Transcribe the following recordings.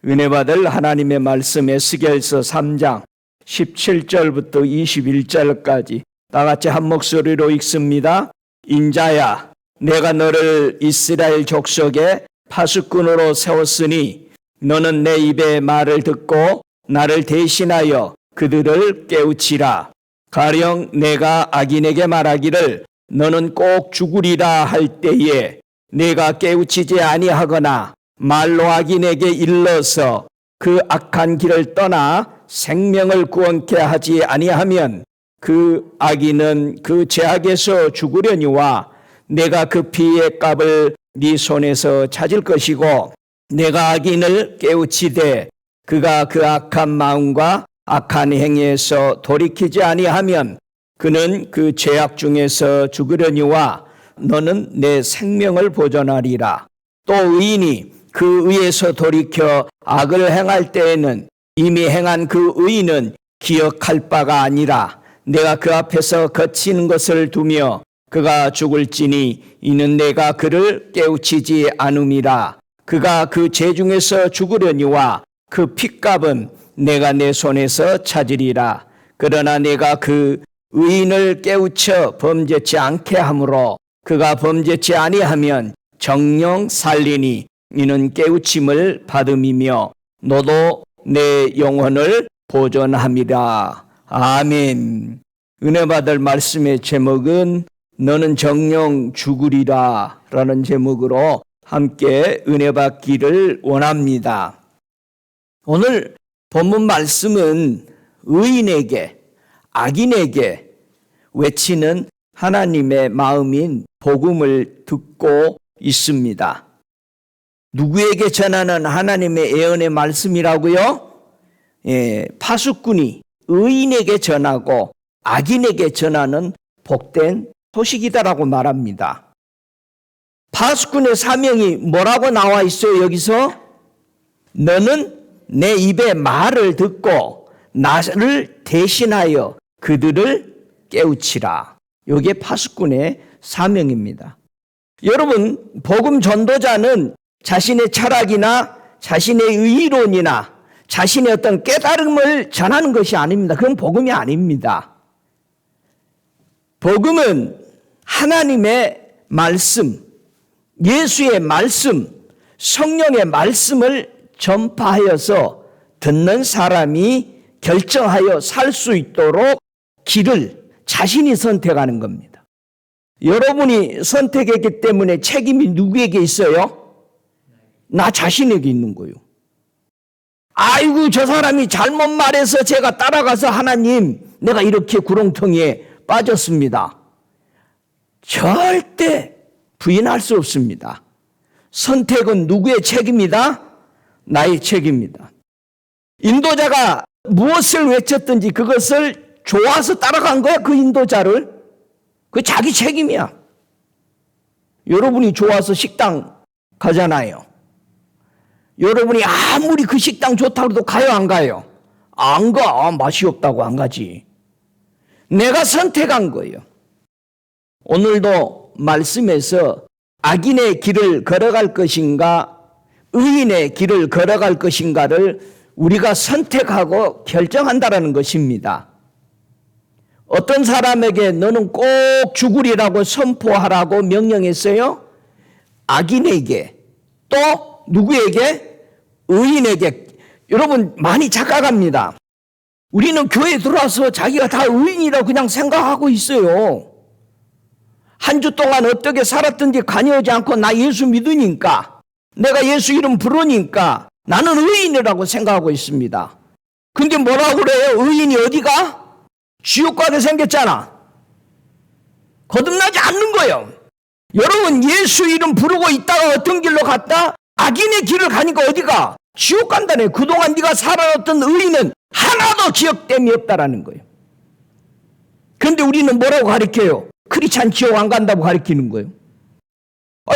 은혜 받을 하나님의 말씀 에스겔서 3장 17절부터 21절까지 다 같이 한 목소리로 읽습니다. 인자야, 내가 너를 이스라엘 족속의 파수꾼으로 세웠으니 너는 내 입의 말을 듣고 나를 대신하여 그들을 깨우치라. 가령 내가 악인에게 말하기를 너는 꼭 죽으리라 할 때에 내가 깨우치지 아니하거나 말로 악인에게 일러서 그 악한 길을 떠나 생명을 구원케 하지 아니하면 그 악인은 그 죄악에서 죽으려니와 내가 그 피의 값을 네 손에서 찾을 것이고 내가 악인을 깨우치되 그가 그 악한 마음과 악한 행위에서 돌이키지 아니하면 그는 그 죄악 중에서 죽으려니와 너는 내 생명을 보존하리라. 또 의인이 그 의에서 돌이켜 악을 행할 때에는 이미 행한 그 의인은 기억할 바가 아니라 내가 그 앞에서 거치는 것을 두며 그가 죽을지니 이는 내가 그를 깨우치지 않음이라. 그가 그 죄 중에서 죽으려니와 그 핏값은 내가 내 손에서 찾으리라. 그러나 내가 그 의인을 깨우쳐 범죄치 않게 하므로 그가 범죄치 아니하면 정령 살리니 이는 깨우침을 받음이며 너도 내 영혼을 보존함이라. 아멘. 은혜 받을 말씀의 제목은 너는 정령 죽으리라 라는 제목으로 함께 은혜 받기를 원합니다. 오늘 본문 말씀은 의인에게 악인에게 외치는 하나님의 마음인 복음을 듣고 있습니다. 누구에게 전하는 하나님의 예언의 말씀이라고요? 파수꾼이 의인에게 전하고 악인에게 전하는 복된 소식이다라고 말합니다. 파수꾼의 사명이 뭐라고 나와 있어요? 여기서 너는 내 입의 말을 듣고 나를 대신하여 그들을 깨우치라. 이게 파수꾼의 사명입니다. 여러분, 복음 전도자는 자신의 철학이나 자신의 의론이나 자신의 어떤 깨달음을 전하는 것이 아닙니다. 그건 복음이 아닙니다. 복음은 하나님의 말씀, 예수의 말씀, 성령의 말씀을 전파하여서 듣는 사람이 결정하여 살 수 있도록 길을 자신이 선택하는 겁니다. 여러분이 선택했기 때문에 책임이 누구에게 있어요? 나 자신에게 있는 거예요. 아이고, 저 사람이 잘못 말해서 제가 따라가서 하나님, 내가 이렇게 구렁텅이에 빠졌습니다. 절대 부인할 수 없습니다. 선택은 누구의 책임이다? 나의 책임이다. 인도자가 무엇을 외쳤든지 그것을 좋아서 따라간 거야, 그 인도자를. 그 자기 책임이야. 여러분이 좋아서 식당 가잖아요. 여러분이 아무리 그 식당 좋다고 해도 가요, 안 가요? 안 가. 맛이 없다고 안 가지. 내가 선택한 거예요. 오늘도 말씀에서 악인의 길을 걸어갈 것인가 의인의 길을 걸어갈 것인가를 우리가 선택하고 결정한다라는 것입니다. 어떤 사람에게 너는 꼭 죽으리라고 선포하라고 명령했어요? 악인에게. 또 누구에게? 의인에게. 여러분, 많이 착각합니다. 우리는 교회에 들어와서 자기가 다 의인이라고 그냥 생각하고 있어요. 한 주 동안 어떻게 살았든지 관여하지 않고 나 예수 믿으니까, 내가 예수 이름 부르니까 나는 의인이라고 생각하고 있습니다. 근데 뭐라고 그래요? 의인이 어디가? 지옥 가게 생겼잖아. 거듭나지 않는 거예요. 여러분, 예수 이름 부르고 있다가 어떤 길로 갔다? 악인의 길을 가니까 어디가? 지옥 간다네. 그동안 네가 살아왔던 의인은 하나도 기억됨이 없다라는 거예요. 그런데 우리는 뭐라고 가르쳐요? 크리스찬 지옥 안 간다고 가르치는 거예요.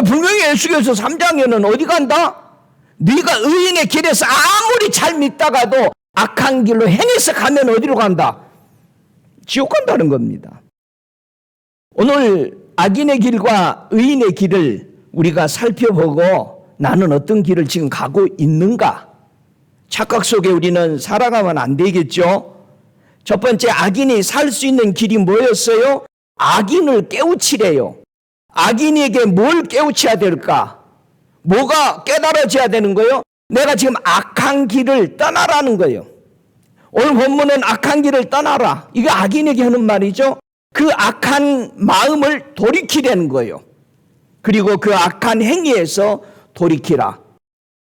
분명히 에스겔서 3장에는 어디 간다? 네가 의인의 길에서 아무리 잘 믿다가도 악한 길로 행해서 가면 어디로 간다? 지옥 간다는 겁니다. 오늘 악인의 길과 의인의 길을 우리가 살펴보고 나는 어떤 길을 지금 가고 있는가? 착각 속에 우리는 살아가면 안 되겠죠. 첫 번째, 악인이 살 수 있는 길이 뭐였어요? 악인을 깨우치래요. 악인에게 뭘 깨우쳐야 될까? 뭐가 깨달아져야 되는 거예요? 내가 지금 악한 길을 떠나라는 거예요. 오늘 본문은 악한 길을 떠나라. 이게 악인에게 하는 말이죠. 그 악한 마음을 돌이키라는 거예요. 그리고 그 악한 행위에서 돌이키라.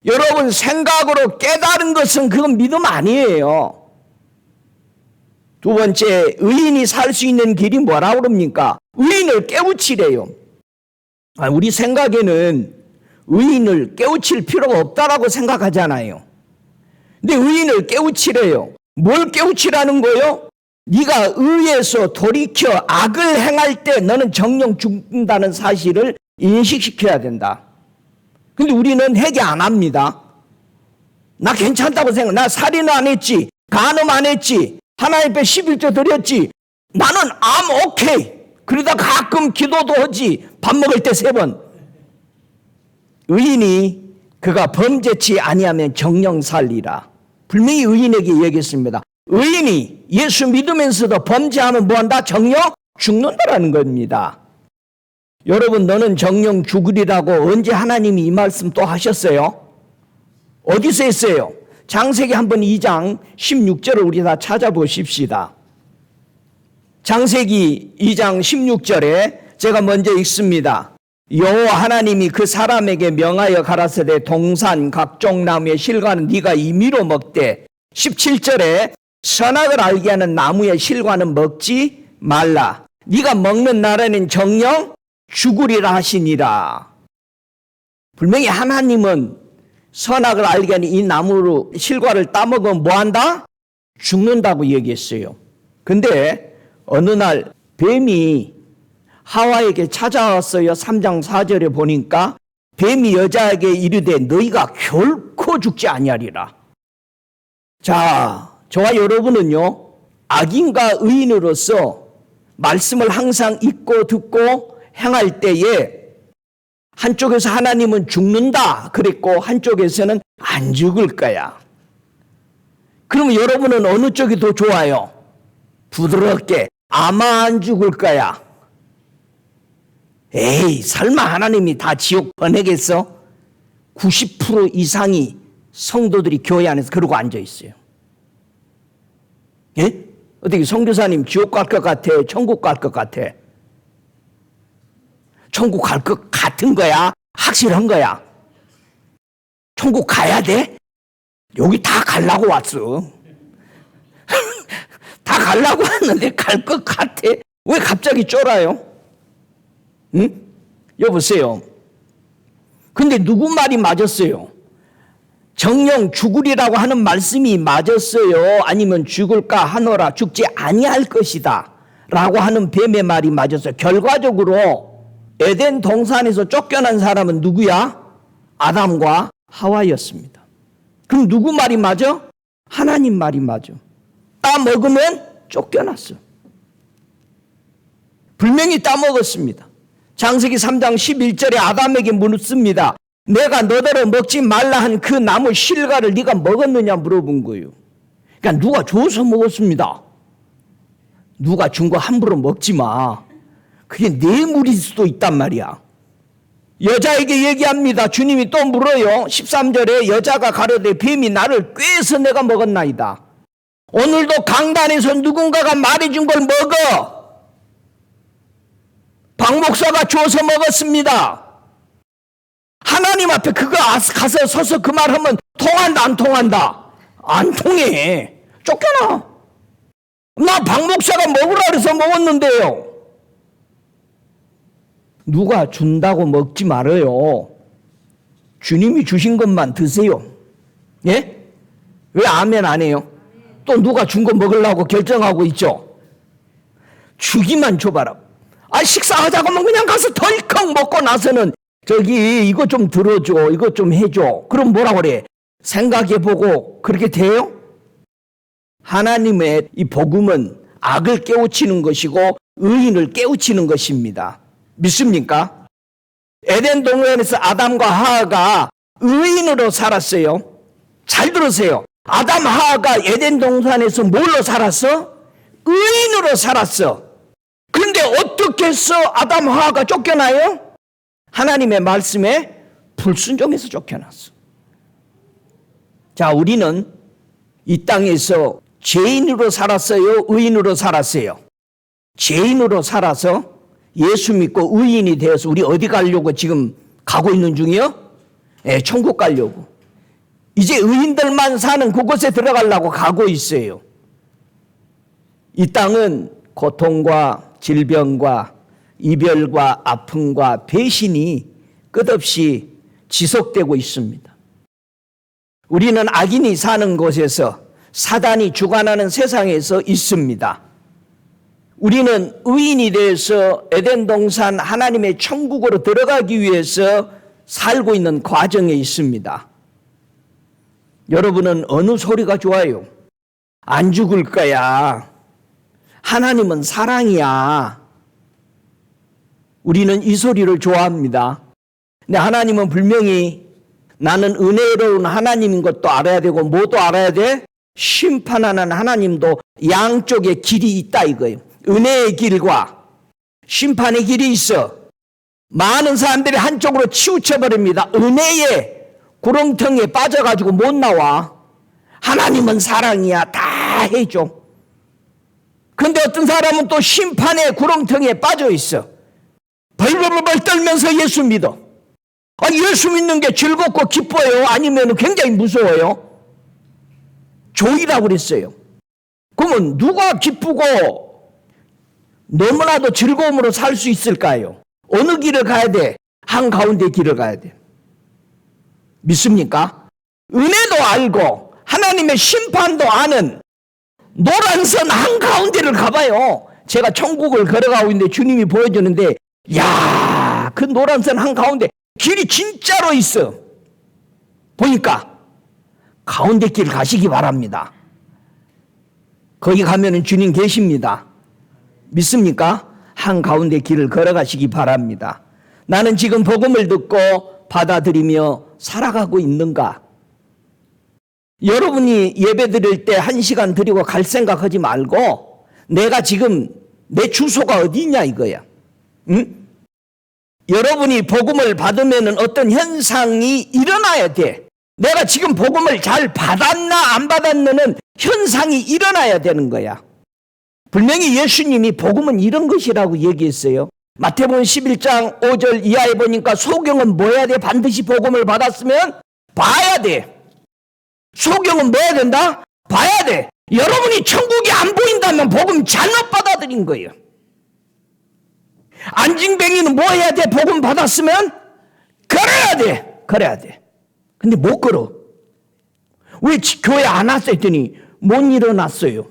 여러분, 생각으로 깨달은 것은 그건 믿음 아니에요. 두 번째, 의인이 살 수 있는 길이 뭐라고 그럽니까? 의인을 깨우치래요. 우리 생각에는 의인을 깨우칠 필요가 없다라고 생각하잖아요. 근데 의인을 깨우치래요. 뭘 깨우치라는 거요? 네가 의에서 돌이켜 악을 행할 때 너는 정령 죽는다는 사실을 인식시켜야 된다. 근데 우리는 회개 안 합니다. 나 괜찮다고 생각. 나 살인 안 했지. 간음 안 했지. 하나님 앞에 11조 드렸지. 나는 I'm okay. 그러다 가끔 기도도 하지. 밥 먹을 때 3번. 의인이 그가 범죄치 아니하면 정령 살리라. 분명히 의인에게 얘기했습니다. 의인이 예수 믿으면서도 범죄하면 뭐한다? 정령 죽는다라는 겁니다. 여러분, 너는 정령 죽으리라고 언제 하나님이 이 말씀 또 하셨어요? 어디서 했어요? 창세기 한번 2장 16절을 우리 다 찾아보십시다. 창세기 2장 16절에 제가 먼저 읽습니다. 여호와 하나님이 그 사람에게 명하여 가라사대 동산 각종 나무의 실과는 네가 임의로 먹되 17절에 선악을 알게 하는 나무의 실과는 먹지 말라. 네가 먹는 날에는 정령 죽으리라 하시니라. 분명히 하나님은 선악을 알게 하는 이 나무로 실과를 따먹으면 뭐한다? 죽는다고 얘기했어요. 근데 어느 날 뱀이 하와에게 찾아왔어요. 3장 4절에 보니까 뱀이 여자에게 이르되 너희가 결코 죽지 아니하리라. 자, 저와 여러분은요, 악인과 의인으로서 말씀을 항상 읽고 듣고 행할 때에 한쪽에서 하나님은 죽는다 그랬고 한쪽에서는 안 죽을 거야. 그러면 여러분은 어느 쪽이 더 좋아요? 부드럽게 아마 안 죽을 거야. 에이, 설마 하나님이 다 지옥 보내겠어? 90% 이상이 성도들이 교회 안에서 그러고 앉아 있어요. 예? 어떻게 선교사님 지옥 갈 것 같아? 천국 갈 것 같아? 천국 갈 것 같은 거야? 확실한 거야? 천국 가야 돼? 여기 다 가려고 왔어. 다 가려고 왔는데 갈 것 같아? 왜 갑자기 쫄아요? 응? 여보세요. 근데 누구 말이 맞았어요? 정령 죽으리라고 하는 말씀이 맞았어요? 아니면 죽을까 하노라 죽지 아니할 것이다 라고 하는 뱀의 말이 맞았어요? 결과적으로 에덴 동산에서 쫓겨난 사람은 누구야? 아담과 하와였습니다. 그럼 누구 말이 맞아? 하나님 말이 맞아. 따먹으면 쫓겨났어. 분명히 따먹었습니다. 창세기 3장 11절에 아담에게 묻습니다. 내가 너더러 먹지 말라 한 그 나무 실과를 네가 먹었느냐 물어본 거예요. 그러니까 누가 줘서 먹었습니다. 누가 준 거 함부로 먹지 마. 그게 뇌물일 수도 있단 말이야. 여자에게 얘기합니다. 주님이 또 물어요. 13절에 여자가 가로되 뱀이 나를 꾀해서 내가 먹었나이다. 오늘도 강단에서 누군가가 말해준 걸 먹어. 박 목사가 줘서 먹었습니다. 하나님 앞에 그거 가서 서서 그 말하면 통한다 안 통한다? 안 통해. 쫓겨나. 나 박 목사가 먹으라 그래서 먹었는데요. 누가 준다고 먹지 말아요. 주님이 주신 것만 드세요. 예? 왜 아멘 안 해요? 또 누가 준 거 먹으려고 결정하고 있죠. 주기만 줘봐라. 식사하자고 하면 그냥 가서 덜컥 먹고 나서는 저기 이거 좀 들어줘, 이거 좀 해줘. 그럼 뭐라 그래? 생각해보고 그렇게 돼요? 하나님의 이 복음은 악을 깨우치는 것이고 의인을 깨우치는 것입니다. 믿습니까? 에덴 동산에서 아담과 하와가 의인으로 살았어요. 잘 들으세요. 아담 하와가 에덴 동산에서 뭘로 살았어? 의인으로 살았어. 그런데 어떻게 해서 아담 하와가 쫓겨나요? 하나님의 말씀에 불순종해서 쫓겨났어. 자, 우리는 이 땅에서 죄인으로 살았어요? 의인으로 살았어요? 죄인으로 살아서 예수 믿고 의인이 되어서 우리 어디 가려고 지금 가고 있는 중이요? 네, 천국 가려고. 이제 의인들만 사는 그곳에 들어가려고 가고 있어요. 이 땅은 고통과 질병과 이별과 아픔과 배신이 끝없이 지속되고 있습니다. 우리는 악인이 사는 곳에서 사단이 주관하는 세상에서 있습니다. 우리는 의인이 되어서 에덴 동산 하나님의 천국으로 들어가기 위해서 살고 있는 과정에 있습니다. 여러분은 어느 소리가 좋아요? 안 죽을 거야. 하나님은 사랑이야. 우리는 이 소리를 좋아합니다. 근데 하나님은 분명히 나는 은혜로운 하나님인 것도 알아야 되고 뭐도 알아야 돼? 심판하는 하나님도 양쪽에 길이 있다 이거예요. 은혜의 길과 심판의 길이 있어. 많은 사람들이 한쪽으로 치우쳐버립니다. 은혜의 구렁텅이에 빠져가지고 못 나와. 하나님은 사랑이야. 다 해줘. 근데 어떤 사람은 또 심판의 구렁텅이에 빠져 있어. 벌벌벌 떨면서 예수 믿어. 예수 믿는 게 즐겁고 기뻐요? 아니면 굉장히 무서워요? 조이라고 그랬어요. 그러면 누가 기쁘고 너무나도 즐거움으로 살 수 있을까요? 어느 길을 가야 돼? 한가운데 길을 가야 돼. 믿습니까? 은혜도 알고 하나님의 심판도 아는 노란선 한가운데를 가봐요. 제가 천국을 걸어가고 있는데 주님이 보여주는데 야, 그 노란선 한가운데 길이 진짜로 있어. 보니까 가운데 길 가시기 바랍니다. 거기 가면은 주님 계십니다. 믿습니까? 한가운데 길을 걸어가시기 바랍니다. 나는 지금 복음을 듣고 받아들이며 살아가고 있는가? 여러분이 예배 드릴 때 1시간 드리고 갈 생각하지 말고 내가 지금 내 주소가 어디냐 이거야. 응? 여러분이 복음을 받으면 어떤 현상이 일어나야 돼. 내가 지금 복음을 잘 받았나 안 받았느냐는 현상이 일어나야 되는 거야. 분명히 예수님이 복음은 이런 것이라고 얘기했어요. 마태복음 11장 5절 이하에 보니까 소경은 뭐 해야 돼? 반드시 복음을 받았으면 봐야 돼. 소경은 뭐 해야 된다? 봐야 돼. 여러분이 천국이 안 보인다면 복음 잘못 받아들인 거예요. 안징뱅이는 뭐 해야 돼? 복음 받았으면 걸어야 돼. 걸어야 돼. 근데 못 걸어. 왜 교회 안 왔어? 했더니 못 일어났어요.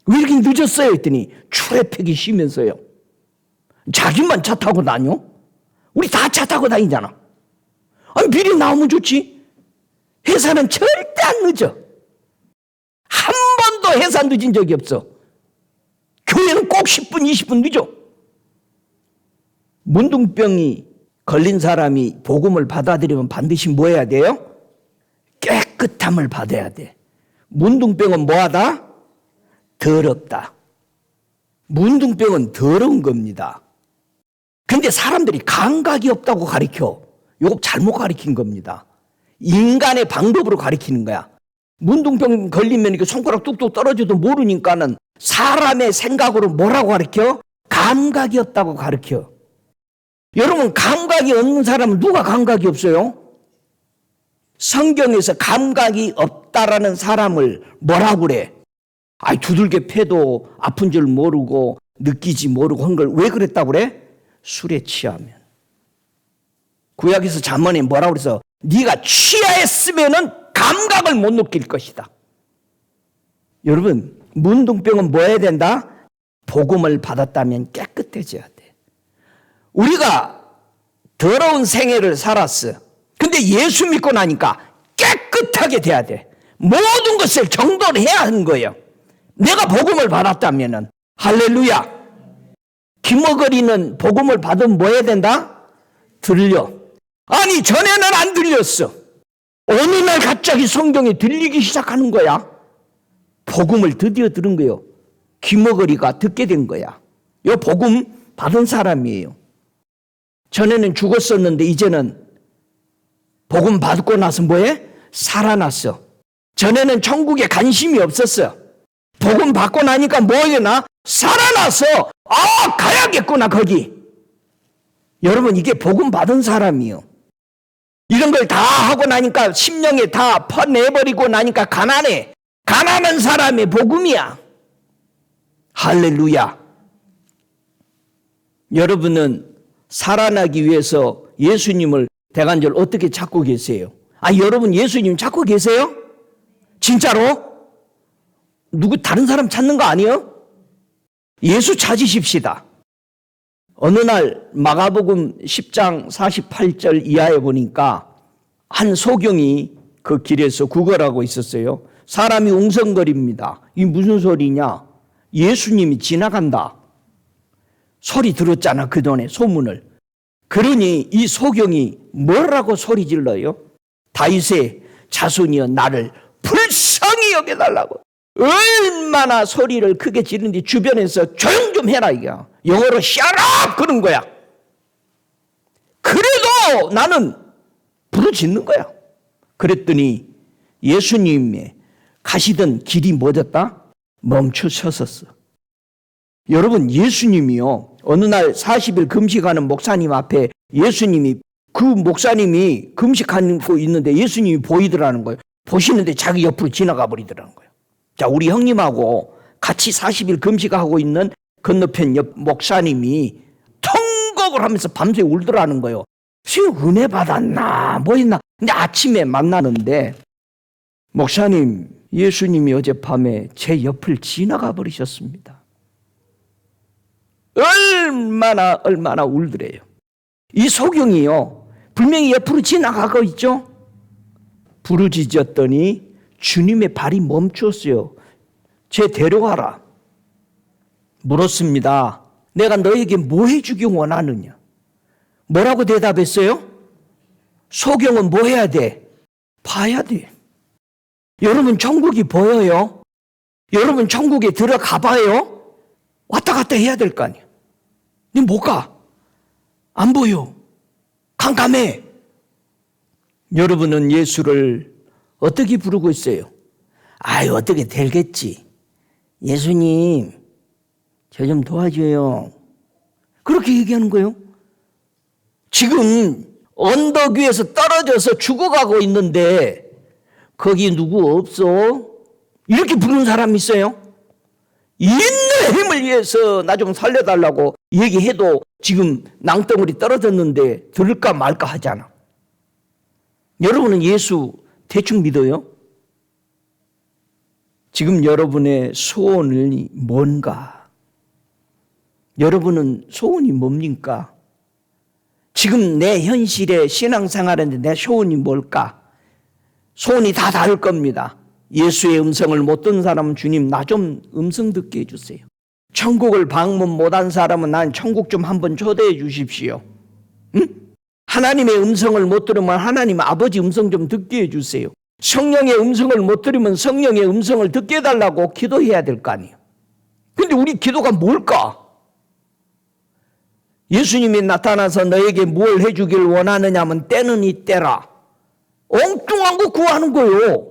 왜 이렇게 늦었어요? 했더니 트래픽이 심해서요. 자기만 차 타고 다녀? 우리 다 차 타고 다니잖아. 아니, 미리 나오면 좋지. 회사는 절대 안 늦어. 한 번도 회사 늦은 적이 없어. 교회는 꼭 10분, 20분 늦어. 문둥병이 걸린 사람이 복음을 받아들이면 반드시 뭐 해야 돼요? 깨끗함을 받아야 돼. 문둥병은 뭐하다? 더럽다. 문둥병은 더러운 겁니다. 근데 사람들이 감각이 없다고 가르쳐. 이거 잘못 가르친 겁니다. 인간의 방법으로 가르치는 거야. 문둥병 걸리면 이렇게 손가락 뚝뚝 떨어져도 모르니까는 사람의 생각으로 뭐라고 가르쳐? 감각이 없다고 가르쳐. 여러분, 감각이 없는 사람은 누가 감각이 없어요? 성경에서 감각이 없다라는 사람을 뭐라고 그래? 두들겨 패도 아픈 줄 모르고 느끼지 모르고 한 걸 왜 그랬다고 그래? 술에 취하면. 구약에서 잠언에 뭐라고 그래서 네가 취하였으면은 감각을 못 느낄 것이다. 여러분, 문둥병은 뭐 해야 된다? 복음을 받았다면 깨끗해져야 돼. 우리가 더러운 생애를 살았어. 근데 예수 믿고 나니까 깨끗하게 돼야 돼. 모든 것을 정돈해야 하는 거예요. 내가 복음을 받았다면은. 할렐루야. 기머거리는 복음을 받으면 뭐 해야 된다? 들려. 아니, 전에는 안 들렸어. 어느 날 갑자기 성경이 들리기 시작하는 거야. 복음을 드디어 들은 거예요. 귀머거리가 듣게 된 거야. 이 복음 받은 사람이에요. 전에는 죽었었는데 이제는 복음 받고 나서 뭐해? 살아났어. 전에는 천국에 관심이 없었어. 복음 받고 나니까 뭐해나? 살아나서 가야겠구나 거기. 여러분 이게 복음 받은 사람이요. 이런 걸 다 하고 나니까 심령에 다 퍼내버리고 나니까 가난해. 가난한 사람의 복음이야. 할렐루야. 여러분은 살아나기 위해서 예수님을 대간절 어떻게 찾고 계세요? 여러분 예수님 찾고 계세요? 진짜로? 누구 다른 사람 찾는 거 아니에요? 예수 찾으십시다. 어느 날 마가복음 10장 48절 이하에 보니까 한 소경이 그 길에서 구걸하고 있었어요. 사람이 웅성거립니다. 이게 무슨 소리냐? 예수님이 지나간다. 소리 들었잖아 그전에 소문을. 그러니 이 소경이 뭐라고 소리 질러요? 다윗의 자손이여 나를 불쌍히 여겨달라고. 얼마나 소리를 크게 지르는데 주변에서 조용 좀 해라 이게. 영어로 shut up 그런 거야. 그래도 나는 부르짖는 거야. 그랬더니 예수님의 가시던 길이 뭐졌다? 멈춰 섰었어. 여러분 예수님이요 어느 날 40일 금식하는 목사님 앞에 예수님이 그 목사님이 금식하고 있는데 예수님이 보이더라는 거예요. 보시는데 자기 옆으로 지나가 버리더라는 거예요. 자, 우리 형님하고 같이 40일 금식하고 있는 건너편 옆 목사님이 통곡을 하면서 밤새 울더라는 거예요. 은혜 받았나 뭐 했나. 근데 아침에 만나는데 목사님 예수님이 어젯밤에 제 옆을 지나가 버리셨습니다. 얼마나 울더래요. 이 소경이요 분명히 옆으로 지나가고 있죠. 부르짖었더니 주님의 발이 멈췄어요. 쟤 데려와라. 물었습니다. 내가 너에게 뭐 해주기 원하느냐? 뭐라고 대답했어요? 소경은 뭐 해야 돼? 봐야 돼. 여러분 천국이 보여요? 여러분 천국에 들어가 봐요? 왔다 갔다 해야 될 거 아니야. 근데 못 가. 안 보여. 캄캄해. 여러분은 예수를 어떻게 부르고 있어요? 어떻게 되겠지. 예수님, 저 좀 도와줘요. 그렇게 얘기하는 거예요. 지금 언덕 위에서 떨어져서 죽어가고 있는데 거기 누구 없어? 이렇게 부르는 사람 있어요? 있는 힘을 위해서 나 좀 살려달라고 얘기해도 지금 낭떠러리 떨어졌는데 들을까 말까 하잖아. 여러분은 예수 대충 믿어요? 지금 여러분의 소원이 뭔가? 여러분은 소원이 뭡니까? 지금 내 현실의 신앙생활인데 내 소원이 뭘까? 소원이 다 다를 겁니다. 예수의 음성을 못 듣는 사람은 주님 나 좀 음성 듣게 해주세요. 천국을 방문 못한 사람은 난 천국 좀 한번 초대해 주십시오. 응? 하나님의 음성을 못 들으면 하나님 아버지 음성 좀 듣게 해주세요. 성령의 음성을 못 들으면 성령의 음성을 듣게 해달라고 기도해야 될 거 아니에요. 근데 우리 기도가 뭘까? 예수님이 나타나서 너에게 뭘 해주길 원하느냐면 때는 이때라. 엉뚱한 거 구하는 거예요.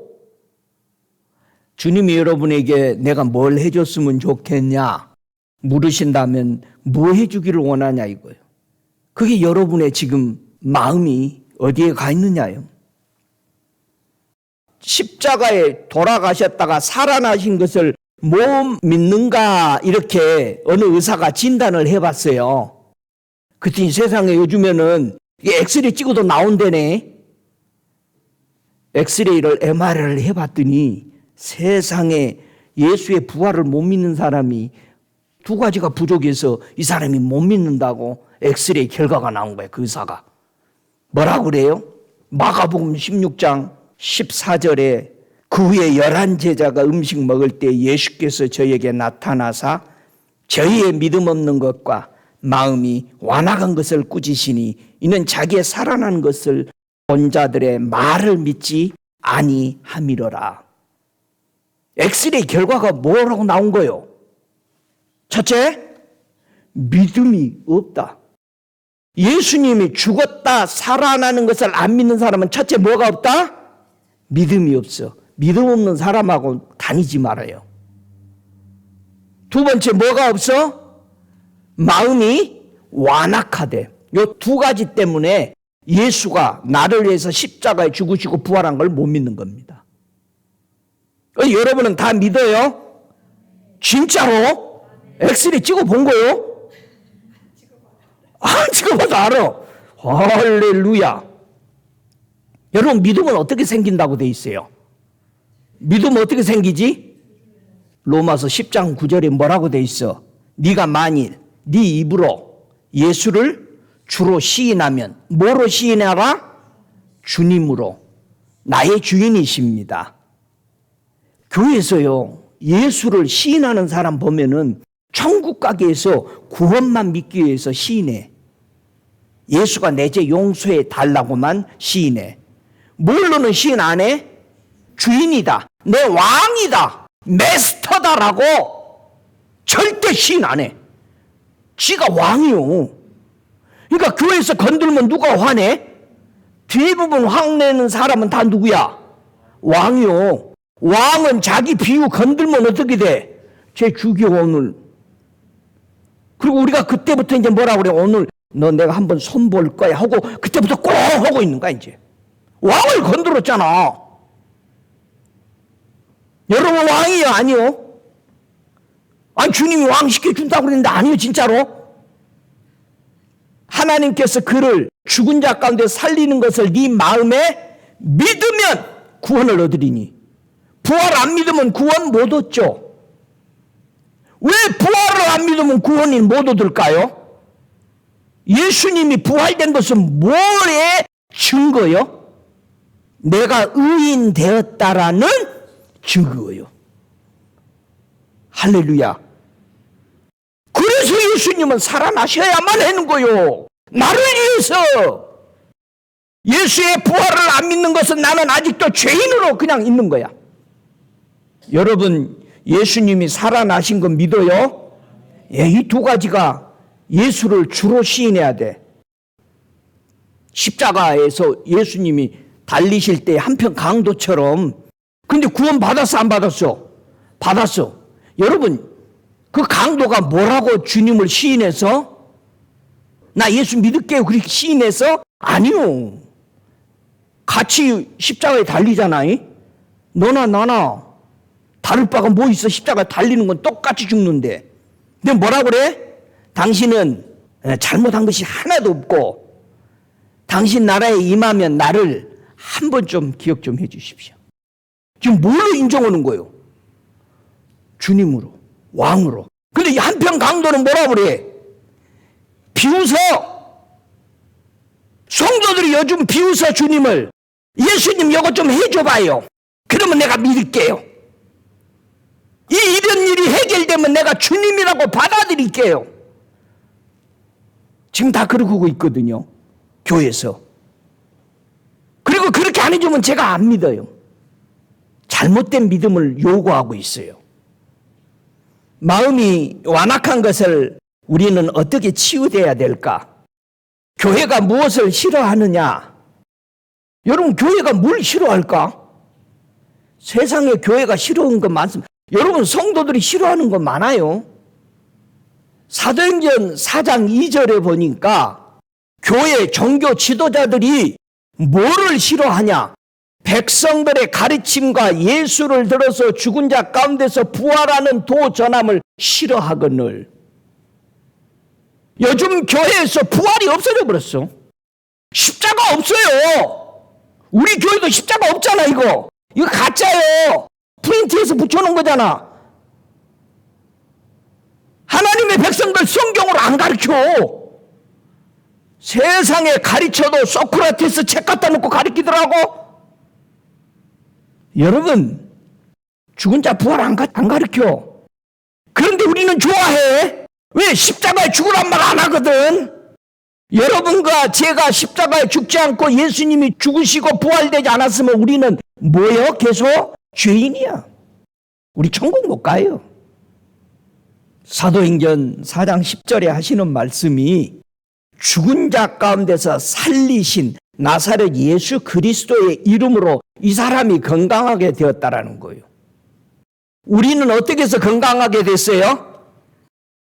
주님이 여러분에게 내가 뭘 해줬으면 좋겠냐 물으신다면 뭐 해주기를 원하냐 이거예요. 그게 여러분의 지금 마음이 어디에 가 있느냐요. 십자가에 돌아가셨다가 살아나신 것을 못 믿는가 이렇게 어느 의사가 진단을 해봤어요. 그랬더니 세상에 요즘에는 엑스레이 찍어도 나온다네. 엑스레이를 MRI를 해봤더니 세상에 예수의 부활을 못 믿는 사람이 두 가지가 부족해서 이 사람이 못 믿는다고 엑스레이 결과가 나온 거예요. 그 의사가. 뭐라고 그래요? 마가복음 16장 14절에 그 후에 11제자가 음식 먹을 때 예수께서 저에게 나타나사 저희의 믿음 없는 것과 마음이 완악한 것을 꾸짖으시니 이는 자기의 살아난 것을 온 자들의 말을 믿지 아니함이로라. 엑스레이 결과가 뭐라고 나온 거요? 첫째, 믿음이 없다. 예수님이 죽었다 살아나는 것을 안 믿는 사람은 첫째 뭐가 없다? 믿음이 없어. 믿음 없는 사람하고 다니지 말아요. 두 번째 뭐가 없어? 마음이 완악하대. 요 두 가지 때문에 예수가 나를 위해서 십자가에 죽으시고 부활한 걸 못 믿는 겁니다. 여러분은 다 믿어요? 진짜로? 엑스레이 찍어본 거요? 안 찍어봐도 알아. 할렐루야. 여러분 믿음은 어떻게 생긴다고 돼 있어요? 믿음은 어떻게 생기지? 로마서 10장 9절에 뭐라고 돼 있어? 네가 만일 네 입으로 예수를 주로 시인하면 뭐로 시인하라? 주님으로. 나의 주인이십니다. 교회에서요 예수를 시인하는 사람 보면은 천국 가게에서 구원만 믿기 위해서 시인해. 예수가 내 죄 용서해 달라고만 시인해. 뭘로는 시인 안 해? 주인이다, 내 왕이다, 메스터다라고 절대 시인 안 해. 지가 왕이요. 그러니까 교회에서 건들면 누가 화내? 대부분 화내는 사람은 다 누구야? 왕이요. 왕은 자기 비유 건들면 어떻게 돼? 쟤 죽여 오늘. 그리고 우리가 그때부터 이제 뭐라 그래? 오늘 너 내가 한번 손볼 거야 하고 그때부터 꼭 하고 있는 거야 이제. 왕을 건드렸잖아. 여러분 왕이요? 아니요? 아니 주님이 왕 시켜준다고 그랬는데 아니요 진짜로? 하나님께서 그를 죽은 자 가운데 살리는 것을 네 마음에 믿으면 구원을 얻으리니. 부활 안 믿으면 구원 못 얻죠. 왜 부활을 안 믿으면 구원이 못 얻을까요? 예수님이 부활된 것은 뭐의 증거요? 내가 의인 되었다라는 증거예요. 할렐루야. 그래서 예수님은 살아나셔야만 하는 거요. 나를 위해서. 예수의 부활을 안 믿는 것은 나는 아직도 죄인으로 그냥 있는 거야. 여러분 예수님이 살아나신 거 믿어요? 예, 이 두 가지가 예수를 주로 시인해야 돼. 십자가에서 예수님이 달리실 때 한편 강도처럼. 근데 구원 받았어 안 받았어? 받았어. 여러분 그 강도가 뭐라고 주님을 시인해서? 나 예수 믿을게요 그렇게 시인해서? 아니요. 같이 십자가에 달리잖아. 너나 나나 다를 바가 뭐 있어. 십자가에 달리는 건 똑같이 죽는데. 근데 뭐라 그래? 당신은 잘못한 것이 하나도 없고 당신 나라에 임하면 나를 한 번 좀 기억 좀 해 주십시오. 지금 뭘로 인정하는 거예요? 주님으로, 왕으로. 근데 이 한편 강도는 뭐라 그래? 비웃어. 성도들이 요즘 비웃어 주님을. 예수님 이거 좀 해줘봐요. 그러면 내가 믿을게요. 이런 일이 해결되면 내가 주님이라고 받아들일게요. 지금 다 그러고 있거든요. 교회에서. 그리고 그렇게 안 해주면 제가 안 믿어요. 잘못된 믿음을 요구하고 있어요. 마음이 완악한 것을 우리는 어떻게 치유돼야 될까? 교회가 무엇을 싫어하느냐? 여러분 교회가 뭘 싫어할까? 세상에 교회가 싫어하는 것 많습니다. 여러분 성도들이 싫어하는 거 많아요. 사도행전 4장 2절에 보니까 교회 종교 지도자들이 뭐를 싫어하냐? 백성들의 가르침과 예수를 들어서 죽은 자 가운데서 부활하는 도 전함을 싫어하거늘. 요즘 교회에서 부활이 없어져 버렸어. 십자가 없어요. 우리 교회도 십자가 없잖아. 이거 가짜예요. 프린트해서 붙여놓은 거잖아. 하나님의 백성들 성경으로 안 가르쳐. 세상에 가르쳐도 소크라테스 책 갖다 놓고 가르치더라고. 여러분 죽은 자 부활 안 가르쳐. 그런데 우리는 좋아해. 왜? 십자가에 죽으란 말 안 하거든. 여러분과 제가 십자가에 죽지 않고 예수님이 죽으시고 부활되지 않았으면 우리는 뭐요? 계속 죄인이야. 우리 천국 못 가요. 사도행전 4장 10절에 하시는 말씀이 죽은 자 가운데서 살리신 나사렛 예수 그리스도의 이름으로 이 사람이 건강하게 되었다라는 거예요. 우리는 어떻게 해서 건강하게 됐어요?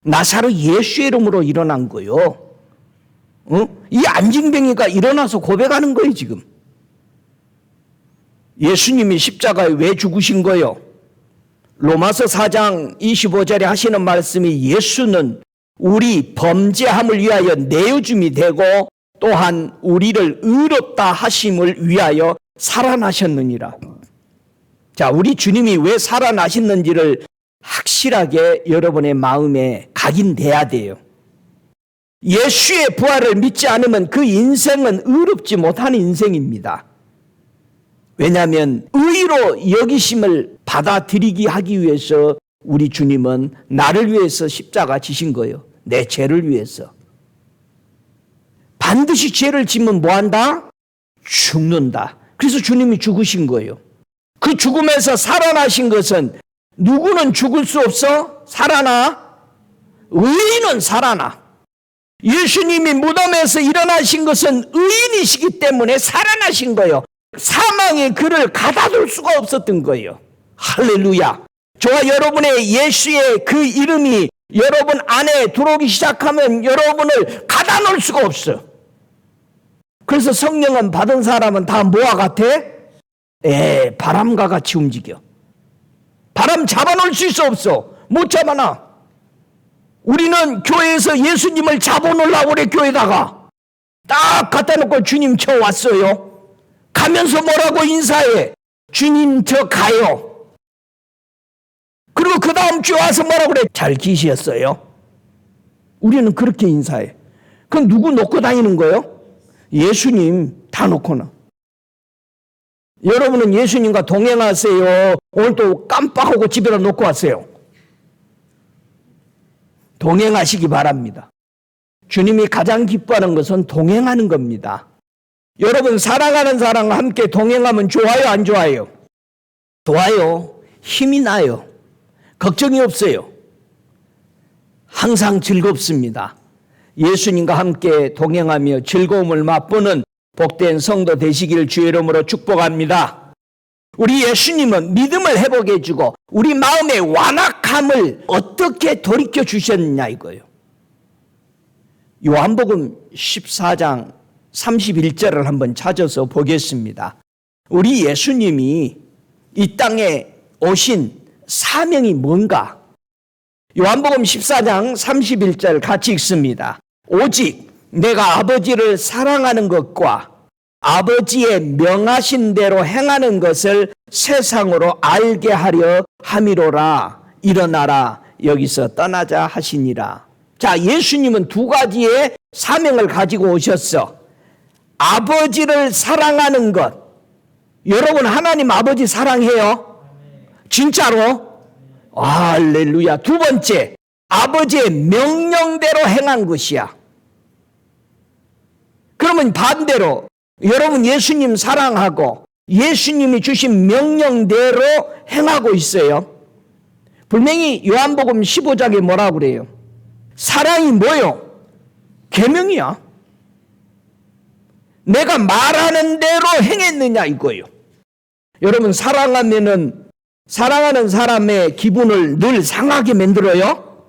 나사렛 예수의 이름으로 일어난 거예요. 이 안진뱅이가 일어나서 고백하는 거예요, 지금. 예수님이 십자가에 왜 죽으신 거예요? 로마서 4장 25절에 하시는 말씀이 예수는 우리 범죄함을 위하여 내어줌이 되고 또한 우리를 의롭다 하심을 위하여 살아나셨느니라. 자, 우리 주님이 왜 살아나셨는지를 확실하게 여러분의 마음에 각인돼야 돼요. 예수의 부활을 믿지 않으면 그 인생은 의롭지 못한 인생입니다. 왜냐하면 의로 여기심을 받아들이기 하기 위해서 우리 주님은 나를 위해서 십자가 지신 거예요. 내 죄를 위해서. 반드시 죄를 지면 뭐한다? 죽는다. 그래서 주님이 죽으신 거예요. 그 죽음에서 살아나신 것은 누구는 죽을 수 없어? 살아나? 의인은 살아나. 예수님이 무덤에서 일어나신 것은 의인이시기 때문에 살아나신 거예요. 사망이 그를 가다둘 수가 없었던 거예요. 할렐루야. 저와 여러분의 예수의 그 이름이 여러분 안에 들어오기 시작하면 여러분을 가다놓을 수가 없어. 그래서 성령은 받은 사람은 다 뭐와 같아? 바람과 같이 움직여. 바람 잡아놓을 수 있어 없어? 못 잡아놔. 우리는 교회에서 예수님을 잡아놓으려고 그래. 교회다가 딱 갖다 놓고 주님 저 왔어요. 가면서 뭐라고 인사해? 주님 저 가요. 그리고 그 다음 주에 와서 뭐라고 그래? 잘 계셨어요. 우리는 그렇게 인사해. 그럼 누구 놓고 다니는 거예요? 예수님 다 놓고나. 여러분은 예수님과 동행하세요? 오늘도 깜빡하고 집에다 놓고 왔어요? 동행하시기 바랍니다. 주님이 가장 기뻐하는 것은 동행하는 겁니다. 여러분 사랑하는 사람과 함께 동행하면 좋아요, 안 좋아요? 좋아요. 힘이 나요. 걱정이 없어요. 항상 즐겁습니다. 예수님과 함께 동행하며 즐거움을 맛보는 복된 성도 되시기를 주의 이름으로 축복합니다. 우리 예수님은 믿음을 회복해 주고 우리 마음의 완악함을 어떻게 돌이켜 주셨느냐 이거예요. 요한복음 14장 31절을 한번 찾아서 보겠습니다. 우리 예수님이 이 땅에 오신 사명이 뭔가? 요한복음 14장 31절 같이 읽습니다. 오직 내가 아버지를 사랑하는 것과 아버지의 명하신 대로 행하는 것을 세상으로 알게 하려 함이로라. 일어나라 여기서 떠나자 하시니라. 자, 예수님은 두 가지의 사명을 가지고 오셨어. 아버지를 사랑하는 것. 여러분 하나님 아버지 사랑해요? 진짜로? 할렐루야. 두 번째, 아버지의 명령대로 행한 것이야. 그러면 반대로 여러분 예수님 사랑하고 예수님이 주신 명령대로 행하고 있어요. 분명히 요한복음 15장에 뭐라고 그래요? 사랑이 뭐요? 계명이야. 내가 말하는 대로 행했느냐 이거예요. 여러분 사랑하면은 사랑하는 사람의 기분을 늘 상하게 만들어요?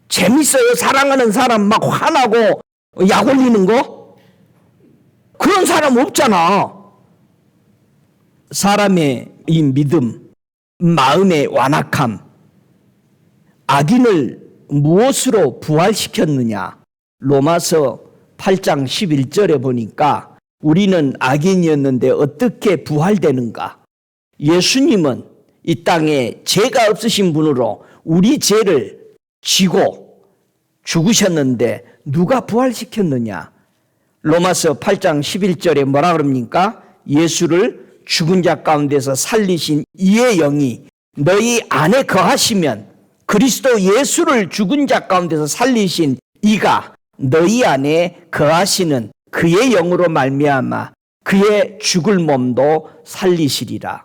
재밌어요? 사랑하는 사람 막 화나고 약 올리는 거? 그런 사람 없잖아. 사람의 이 믿음, 마음의 완악함, 악인을 무엇으로 부활시켰느냐? 로마서 8장 11절에 보니까 우리는 악인이었는데 어떻게 부활되는가? 예수님은 이 땅에 죄가 없으신 분으로 우리 죄를 지고 죽으셨는데 누가 부활시켰느냐? 로마서 8장 11절에 뭐라 그럽니까? 예수를 죽은 자 가운데서 살리신 이의 영이 너희 안에 거하시면 그리스도 예수를 죽은 자 가운데서 살리신 이가 너희 안에 거하시는 그의 영으로 말미암아 그의 죽을 몸도 살리시리라.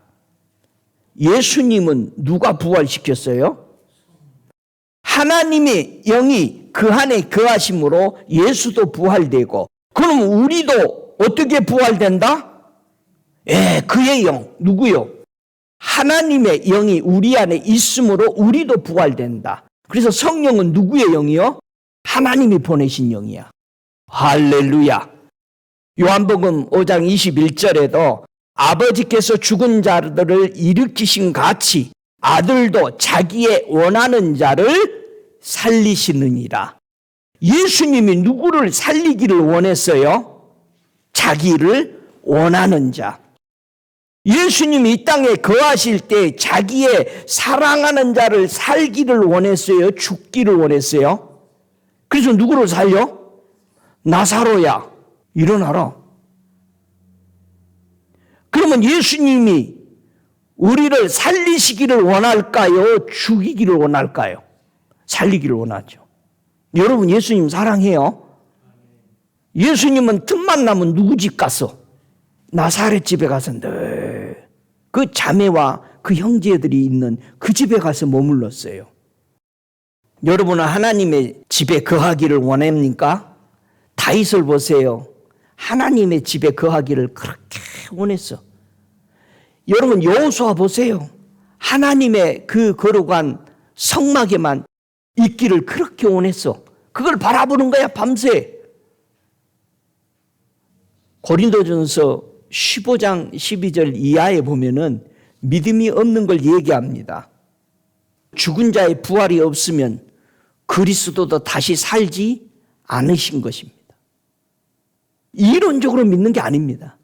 예수님은 누가 부활시켰어요? 하나님의 영이 그 안에 거하심으로 예수도 부활되고, 그럼 우리도 어떻게 부활된다? 그의 영, 누구요? 하나님의 영이 우리 안에 있으므로 우리도 부활된다. 그래서 성령은 누구의 영이요? 하나님이 보내신 영이야. 할렐루야. 요한복음 5장 21절에도 아버지께서 죽은 자들을 일으키신 같이 아들도 자기의 원하는 자를 살리시느니라. 예수님이 누구를 살리기를 원했어요? 자기를 원하는 자. 예수님이 이 땅에 거하실 때 자기의 사랑하는 자를 살기를 원했어요? 죽기를 원했어요? 그래서 누구를 살려? 나사로야, 일어나라. 그러면 예수님이 우리를 살리시기를 원할까요? 죽이기를 원할까요? 살리기를 원하죠. 여러분, 예수님 사랑해요? 예수님은 틈만 나면 누구 집 가서? 나사렛 집에 가서 늘 그 자매와 그 형제들이 있는 그 집에 가서 머물렀어요. 여러분은 하나님의 집에 거하기를 원합니까? 다윗을 보세요. 하나님의 집에 거하기를 그렇게 원했어. 여러분, 여호수아 보세요. 하나님의 그 거룩한 성막에만 있기를 그렇게 원했어. 그걸 바라보는 거야, 밤새. 고린도전서 15장 12절 이하에 보면은 믿음이 없는 걸 얘기합니다. 죽은 자의 부활이 없으면 그리스도도 다시 살지 않으신 것입니다. 이론적으로 믿는 게 아닙니다.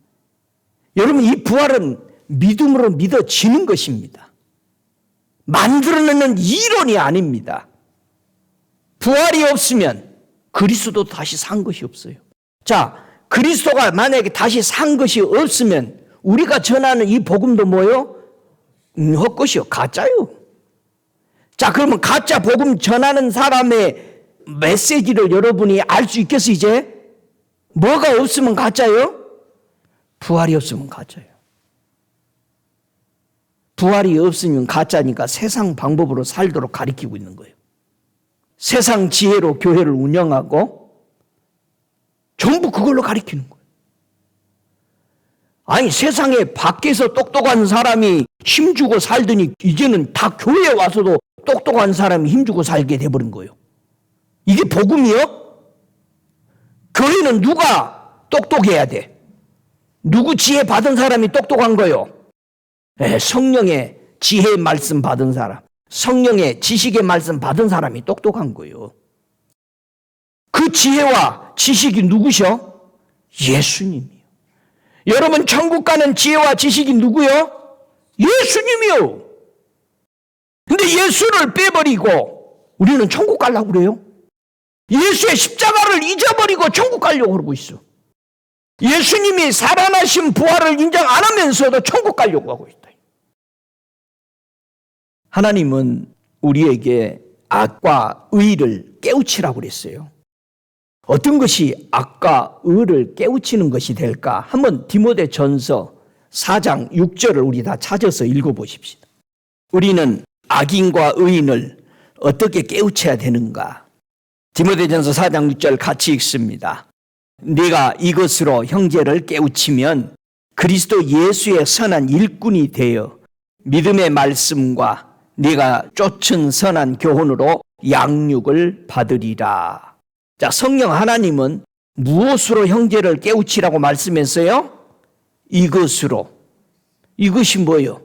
여러분, 이 부활은 믿음으로 믿어지는 것입니다. 만들어내는 이론이 아닙니다. 부활이 없으면 그리스도도 다시 산 것이 없어요. 자, 그리스도가 만약에 다시 산 것이 없으면 우리가 전하는 이 복음도 뭐요? 헛것이요, 가짜요. 자, 그러면 가짜 복음 전하는 사람의 메시지를 여러분이 알 수 있겠어요, 이제? 뭐가 없으면 가짜요? 부활이 없으면 가짜요. 부활이 없으면 가짜니까 세상 방법으로 살도록 가리키고 있는 거예요. 세상 지혜로 교회를 운영하고 전부 그걸로 가리키는 거예요. 아니, 세상에 밖에서 똑똑한 사람이 힘주고 살더니 이제는 다 교회에 와서도 똑똑한 사람이 힘주고 살게 돼버린 거예요. 이게 복음이요? 교회는 누가 똑똑해야 돼? 누구 지혜 받은 사람이 똑똑한 거요? 성령의 지혜의 말씀 받은 사람, 성령의 지식의 말씀 받은 사람이 똑똑한 거예요. 그 지혜와 지식이 누구셔? 예수님이요. 여러분, 천국 가는 지혜와 지식이 누구요? 예수님이요. 근데 예수를 빼버리고 우리는 천국 가려고 그래요? 예수의 십자가를 잊어버리고 천국 가려고 그러고 있어. 예수님이 살아나신 부활을 인정 안 하면서도 천국 가려고 하고 있다. 하나님은 우리에게 악과 의를 깨우치라고 그랬어요. 어떤 것이 악과 의를 깨우치는 것이 될까? 한번 디모데전서 4장 6절을 우리 다 찾아서 읽어보십시다. 우리는 악인과 의인을 어떻게 깨우쳐야 되는가? 디모데전서 4장 6절 같이 읽습니다. 네가 이것으로 형제를 깨우치면 그리스도 예수의 선한 일꾼이 되어 믿음의 말씀과 네가 쫓은 선한 교훈으로 양육을 받으리라. 자, 성령 하나님은 무엇으로 형제를 깨우치라고 말씀했어요? 이것으로. 이것이 뭐예요?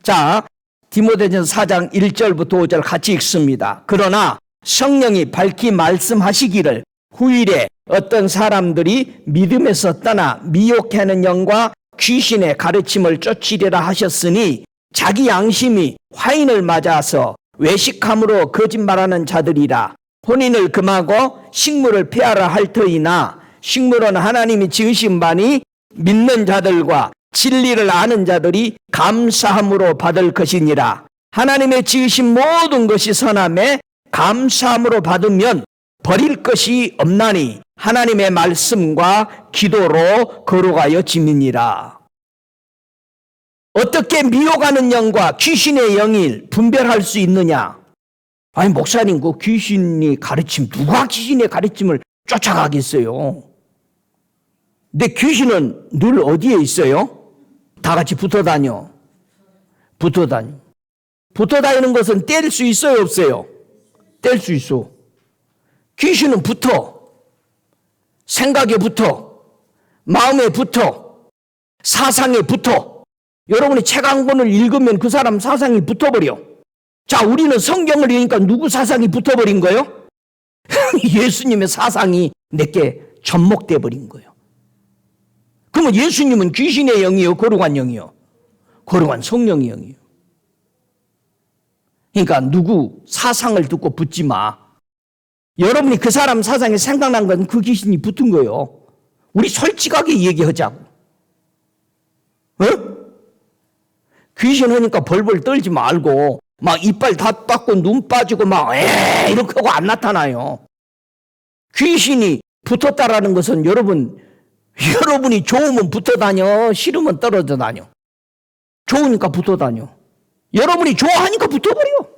자, 디모데전서 4장 1절부터 5절 같이 읽습니다. 그러나 성령이 밝히 말씀하시기를 후일에 어떤 사람들이 믿음에서 떠나 미혹하는 영과 귀신의 가르침을 쫓으리라 하셨으니 자기 양심이 화인을 맞아서 외식함으로 거짓말하는 자들이라. 혼인을 금하고 식물을 피하라 할 터이나 식물은 하나님이 지으신 바니 믿는 자들과 진리를 아는 자들이 감사함으로 받을 것이니라. 하나님의 지으신 모든 것이 선함에 감사함으로 받으면 버릴 것이 없나니 하나님의 말씀과 기도로 걸어가여 지니니라. 어떻게 미혹하는 영과 귀신의 영을 분별할 수 있느냐? 아니 목사님, 그 귀신이 가르침, 누가 귀신의 가르침을 쫓아가겠어요? 근데 귀신은 늘 어디에 있어요? 다 같이 붙어 다녀. 붙어 다니는 것은 뗄 수 있어요, 없어요? 뗄 수 있어. 귀신은 붙어. 생각에 붙어. 마음에 붙어. 사상에 붙어. 여러분이 책 한 권을 읽으면 그 사람 사상이 붙어버려. 자, 우리는 성경을 읽으니까 누구 사상이 붙어버린 거예요? 예수님의 사상이 내게 접목돼 버린 거예요. 그러면 예수님은 귀신의 영이요, 거룩한 영이요? 거룩한 성령의 영이요. 그러니까 누구 사상을 듣고 붙지 마. 여러분이 그 사람 사상에 생각난 건 그 귀신이 붙은 거예요. 우리 솔직하게 얘기하자고. 어? 귀신 하니까 벌벌 떨지 말고 막 이빨 다 닦고 눈 빠지고 막 이렇게 하고 안 나타나요. 귀신이 붙었다라는 것은 여러분이 좋으면 붙어 다녀, 싫으면 떨어져 다녀. 좋으니까 붙어 다녀. 여러분이 좋아하니까 붙어버려.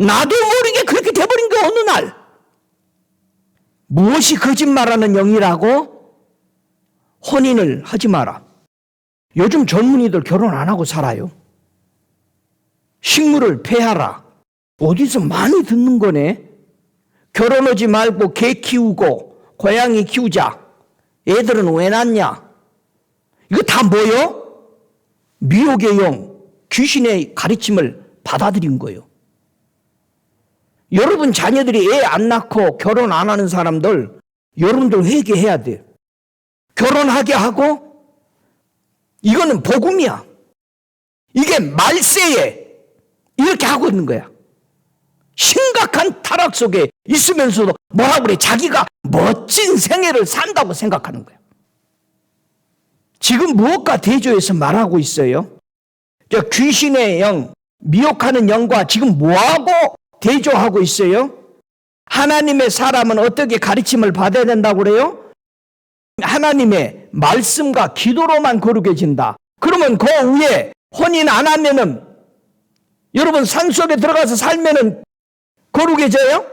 나도 모르게 그렇게 돼버린 게 어느 날. 무엇이 거짓말하는 영이라고? 혼인을 하지 마라. 요즘 젊은이들 결혼 안 하고 살아요. 식물을 패하라. 어디서 많이 듣는 거네. 결혼하지 말고 개 키우고 고양이 키우자. 애들은 왜 낳냐? 이거 다 뭐요? 미혹의 영, 귀신의 가르침을 받아들인 거예요. 여러분 자녀들이 애 안 낳고 결혼 안 하는 사람들, 여러분들 회개해야 돼. 결혼하게 하고, 이거는 복음이야. 이게 말세에 이렇게 하고 있는 거야. 심각한 타락 속에 있으면서도 뭐라고 그래? 자기가 멋진 생애를 산다고 생각하는 거야. 지금 무엇과 대조해서 말하고 있어요? 저 귀신의 영, 미혹하는 영과 지금 뭐하고 대조하고 있어요? 하나님의 사람은 어떻게 가르침을 받아야 된다고 그래요? 하나님의 말씀과 기도로만 거룩해진다. 그러면 그 위에 혼인 안 하면은, 여러분 산속에 들어가서 살면은 거룩해져요?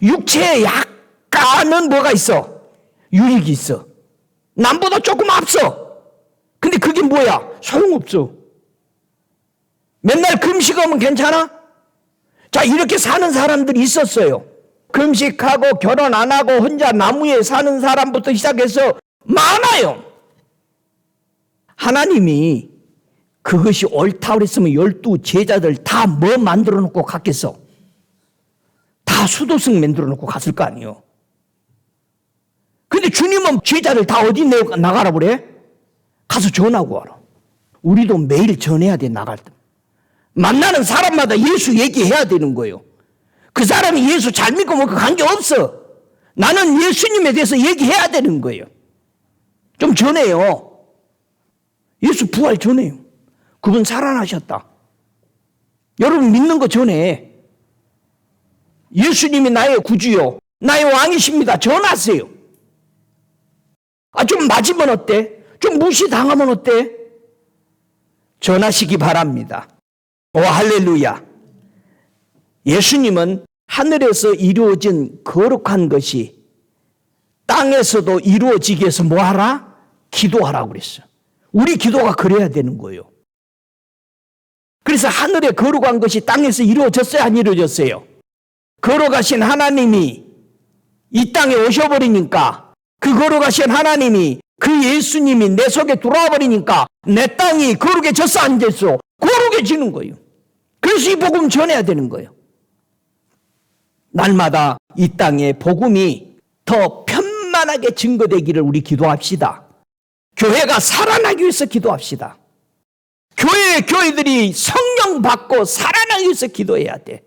육체에 약간은 뭐가 있어? 유익이 있어. 남보다 조금 앞서. 근데 그게 뭐야? 소용없어. 맨날 금식하면 괜찮아? 자, 이렇게 사는 사람들이 있었어요. 금식하고 결혼 안 하고 혼자 나무에 사는 사람부터 시작해서 많아요. 하나님이 그것이 옳다 그랬으면 12 제자들 다 뭐 만들어 놓고 갔겠어? 다 수도승 만들어 놓고 갔을 거 아니에요. 근데 주님은 제자들 다 어디 나가라 그래? 가서 전하고 와라. 우리도 매일 전해야 돼, 나갈 때. 만나는 사람마다 예수 얘기해야 되는 거예요. 그 사람이 예수 잘 믿고 뭐 그 관계없어. 나는 예수님에 대해서 얘기해야 되는 거예요. 좀 전해요. 예수 부활 전해요. 그분 살아나셨다. 여러분 믿는 거 전해. 예수님이 나의 구주요, 나의 왕이십니다. 전하세요. 좀 맞으면 어때? 좀 무시당하면 어때? 전하시기 바랍니다. 오, 할렐루야. 예수님은 하늘에서 이루어진 거룩한 것이 땅에서도 이루어지기 위해서 뭐하라? 기도하라고 그랬어요. 우리 기도가 그래야 되는 거예요. 그래서 하늘의 거룩한 것이 땅에서 이루어졌어요? 안 이루어졌어요? 거룩하신 하나님이 이 땅에 오셔버리니까, 그 거룩하신 하나님이, 그 예수님이 내 속에 들어와 버리니까 내 땅이 거룩해졌어, 안 됐어? 거룩해지는 거예요. 그래서 이 복음 전해야 되는 거예요. 날마다 이 땅에 복음이 더 편만하게 증거되기를 우리 기도합시다. 교회가 살아나기 위해서 기도합시다. 교회들이 성령 받고 살아나기 위해서 기도해야 돼.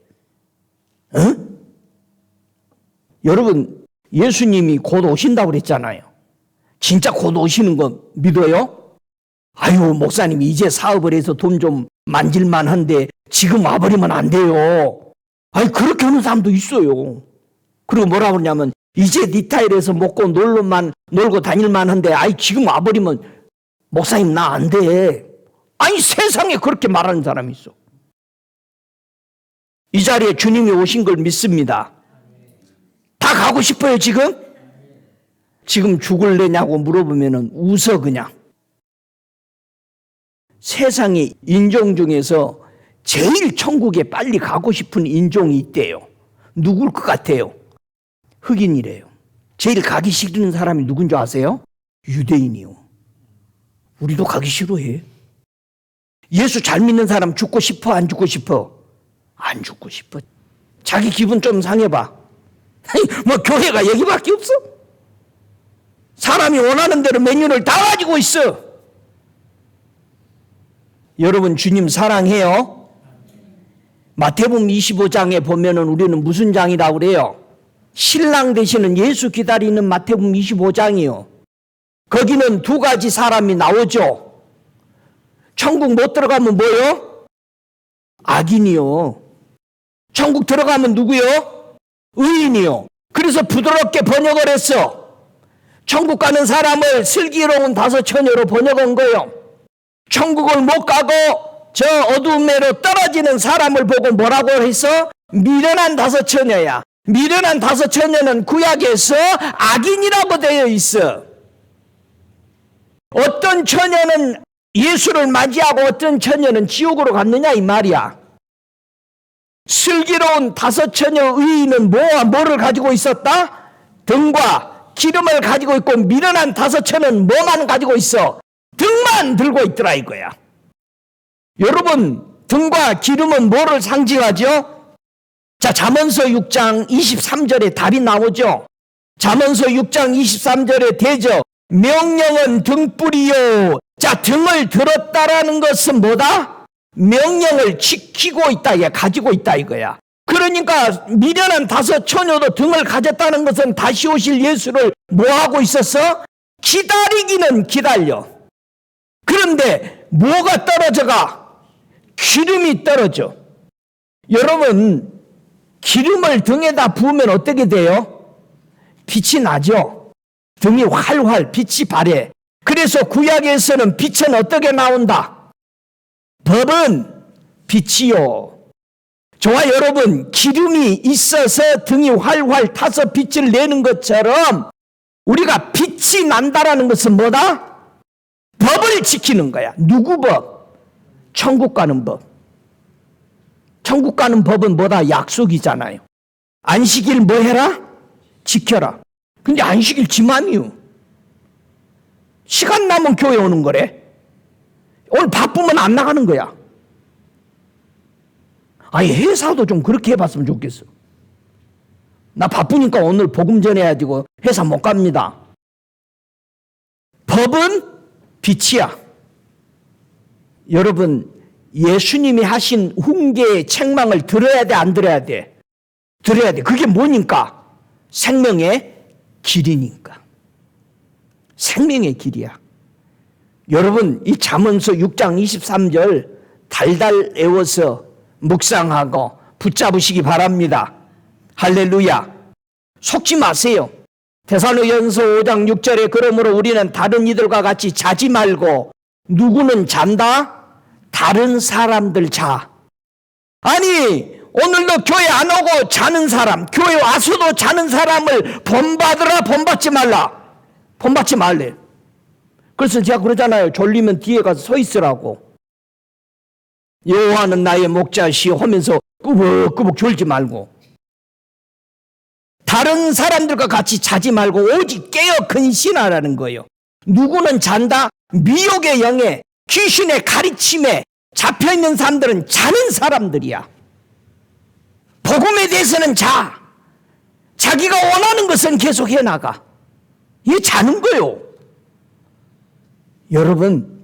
여러분, 예수님이 곧 오신다고 그랬잖아요. 진짜 곧 오시는 거 믿어요? 아유, 목사님 이제 사업을 해서 돈 좀 만질만 한데 지금 와버리면 안 돼요. 아니, 그렇게 하는 사람도 있어요. 그리고 뭐라 그러냐면 이제 네 타일에서 먹고 놀고 다닐만 한데 아이 지금 와버리면 목사님 나 안 돼. 아니 세상에 그렇게 말하는 사람이 있어. 이 자리에 주님이 오신 걸 믿습니다. 다 가고 싶어요 지금? 지금 죽을래냐고 물어보면 웃어 그냥. 세상의 인종 중에서 제일 천국에 빨리 가고 싶은 인종이 있대요. 누굴 것 같아요? 흑인이래요. 제일 가기 싫은 사람이 누군지 아세요? 유대인이요. 우리도 가기 싫어해. 예수 잘 믿는 사람 죽고 싶어 안 죽고 싶어? 안 죽고 싶어. 자기 기분 좀 상해봐. 뭐 교회가 여기밖에 없어? 사람이 원하는 대로 메뉴를 다 가지고 있어. 여러분 주님 사랑해요? 마태복음 25장에 보면은 우리는 무슨 장이라고 그래요? 신랑 되시는 예수 기다리는 마태복음 25장이요. 거기는 두 가지 사람이 나오죠. 천국 못 들어가면 뭐요? 악인이요. 천국 들어가면 누구요? 의인이요. 그래서 부드럽게 번역을 했어. 천국 가는 사람을 슬기로운 다섯 처녀로 번역한 거예요. 천국을 못 가고 저 어둠에로 떨어지는 사람을 보고 뭐라고 했어? 미련한 다섯 처녀야. 미련한 다섯 처녀는 구약에서 악인이라고 되어 있어. 어떤 처녀는 예수를 맞이하고 어떤 처녀는 지옥으로 갔느냐 이 말이야. 슬기로운 다섯 처녀 의인은 뭐를 가지고 있었다? 등과 기름을 가지고 있고 미련한 다섯 처녀는 뭐만 가지고 있어? 등만 들고 있더라 이거야. 여러분 등과 기름은 뭐를 상징하죠? 자, 잠언서 6장 23절에 답이 나오죠. 잠언서 6장 23절에 대저 명령은 등불이요. 자, 등을 들었다라는 것은 뭐다? 명령을 지키고 있다, 가지고 있다 이거야. 그러니까 미련한 다섯 처녀도 등을 가졌다는 것은 다시 오실 예수를 뭐하고 있었어? 기다리기는 기다려. 그런데 뭐가 떨어져가? 기름이 떨어져. 여러분 기름을 등에다 부으면 어떻게 돼요? 빛이 나죠. 등이 활활 빛이 발해. 그래서 구약에서는 빛은 어떻게 나온다? 법은 빛이요. 저와 여러분 기름이 있어서 등이 활활 타서 빛을 내는 것처럼 우리가 빛이 난다라는 것은 뭐다? 법을 지키는 거야. 누구 법? 천국 가는 법. 천국 가는 법은 뭐다? 약속이잖아요. 안식일 뭐 해라? 지켜라. 근데 안식일 지 맘이요. 시간 나면 교회 오는 거래. 오늘 바쁘면 안 나가는 거야. 아니 회사도 좀 그렇게 해봤으면 좋겠어. 나 바쁘니까 오늘 복음 전해야 되고 회사 못 갑니다. 법은 빛이야. 여러분 예수님이 하신 훈계의 책망을 들어야 돼 안 들어야 돼? 들어야 돼. 그게 뭐니까? 생명의 길이니까. 생명의 길이야. 여러분 이 잠언서 6장 23절 달달 외워서 묵상하고 붙잡으시기 바랍니다. 할렐루야. 속지 마세요. 데살로니가전서 5장 6절에 그러므로 우리는 다른 이들과 같이 자지 말고 누구는 잔다? 다른 사람들 자. 아니 오늘도 교회 안 오고 자는 사람, 교회 와서도 자는 사람을 본받으라 본받지 말라. 본받지 말래. 그래서 제가 그러잖아요. 졸리면 뒤에 가서 서 있으라고. 여호와는 나의 목자시오 하면서 꾸벅꾸벅 졸지 말고. 다른 사람들과 같이 자지 말고 오직 깨어 근신하라는 거예요. 누구는 잔다? 미혹의 영에 귀신의 가르침에 잡혀있는 사람들은 자는 사람들이야. 복음에 대해서는 자. 자기가 원하는 것은 계속 해나가. 이게 자는 거요. 여러분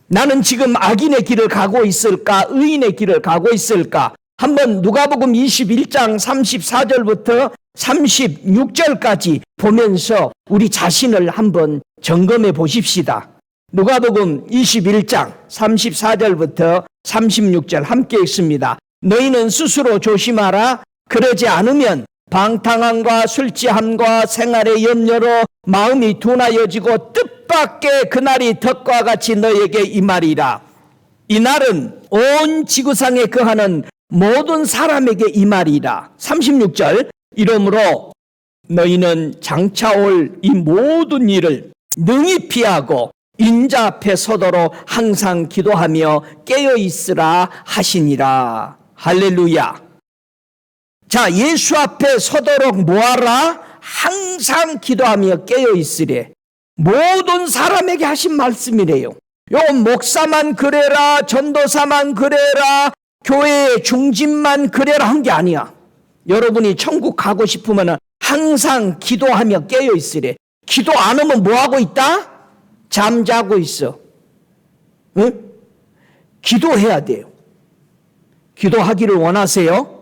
나는 지금 악인의 길을 가고 있을까? 의인의 길을 가고 있을까? 한번 누가복음 21장 34절부터 36절까지 보면서 우리 자신을 한번 점검해 보십시다. 누가복음 21장 34절부터 36절 함께 읽습니다. 너희는 스스로 조심하라. 그러지 않으면 방탕함과 술 취함과 생활의 염려로 마음이 둔하여지고 뜻밖의 그날이 덕과 같이 너에게 임하리라. 이날은 온 지구상에 거하는 모든 사람에게 임하리라. 36절 이러므로 너희는 장차 올 이 모든 일을 능히 피하고 인자 앞에 서도록 항상 기도하며 깨어 있으라 하시니라. 할렐루야. 자, 예수 앞에 서도록 뭐하라? 항상 기도하며 깨어 있으래. 모든 사람에게 하신 말씀이래요. 요 목사만 그래라, 전도사만 그래라, 교회의 중진만 그래라 한 게 아니야. 여러분이 천국 가고 싶으면 항상 기도하며 깨어 있으래. 기도 안 하면 뭐 하고 있다? 잠자고 있어. 응? 기도해야 돼요. 기도하기를 원하세요?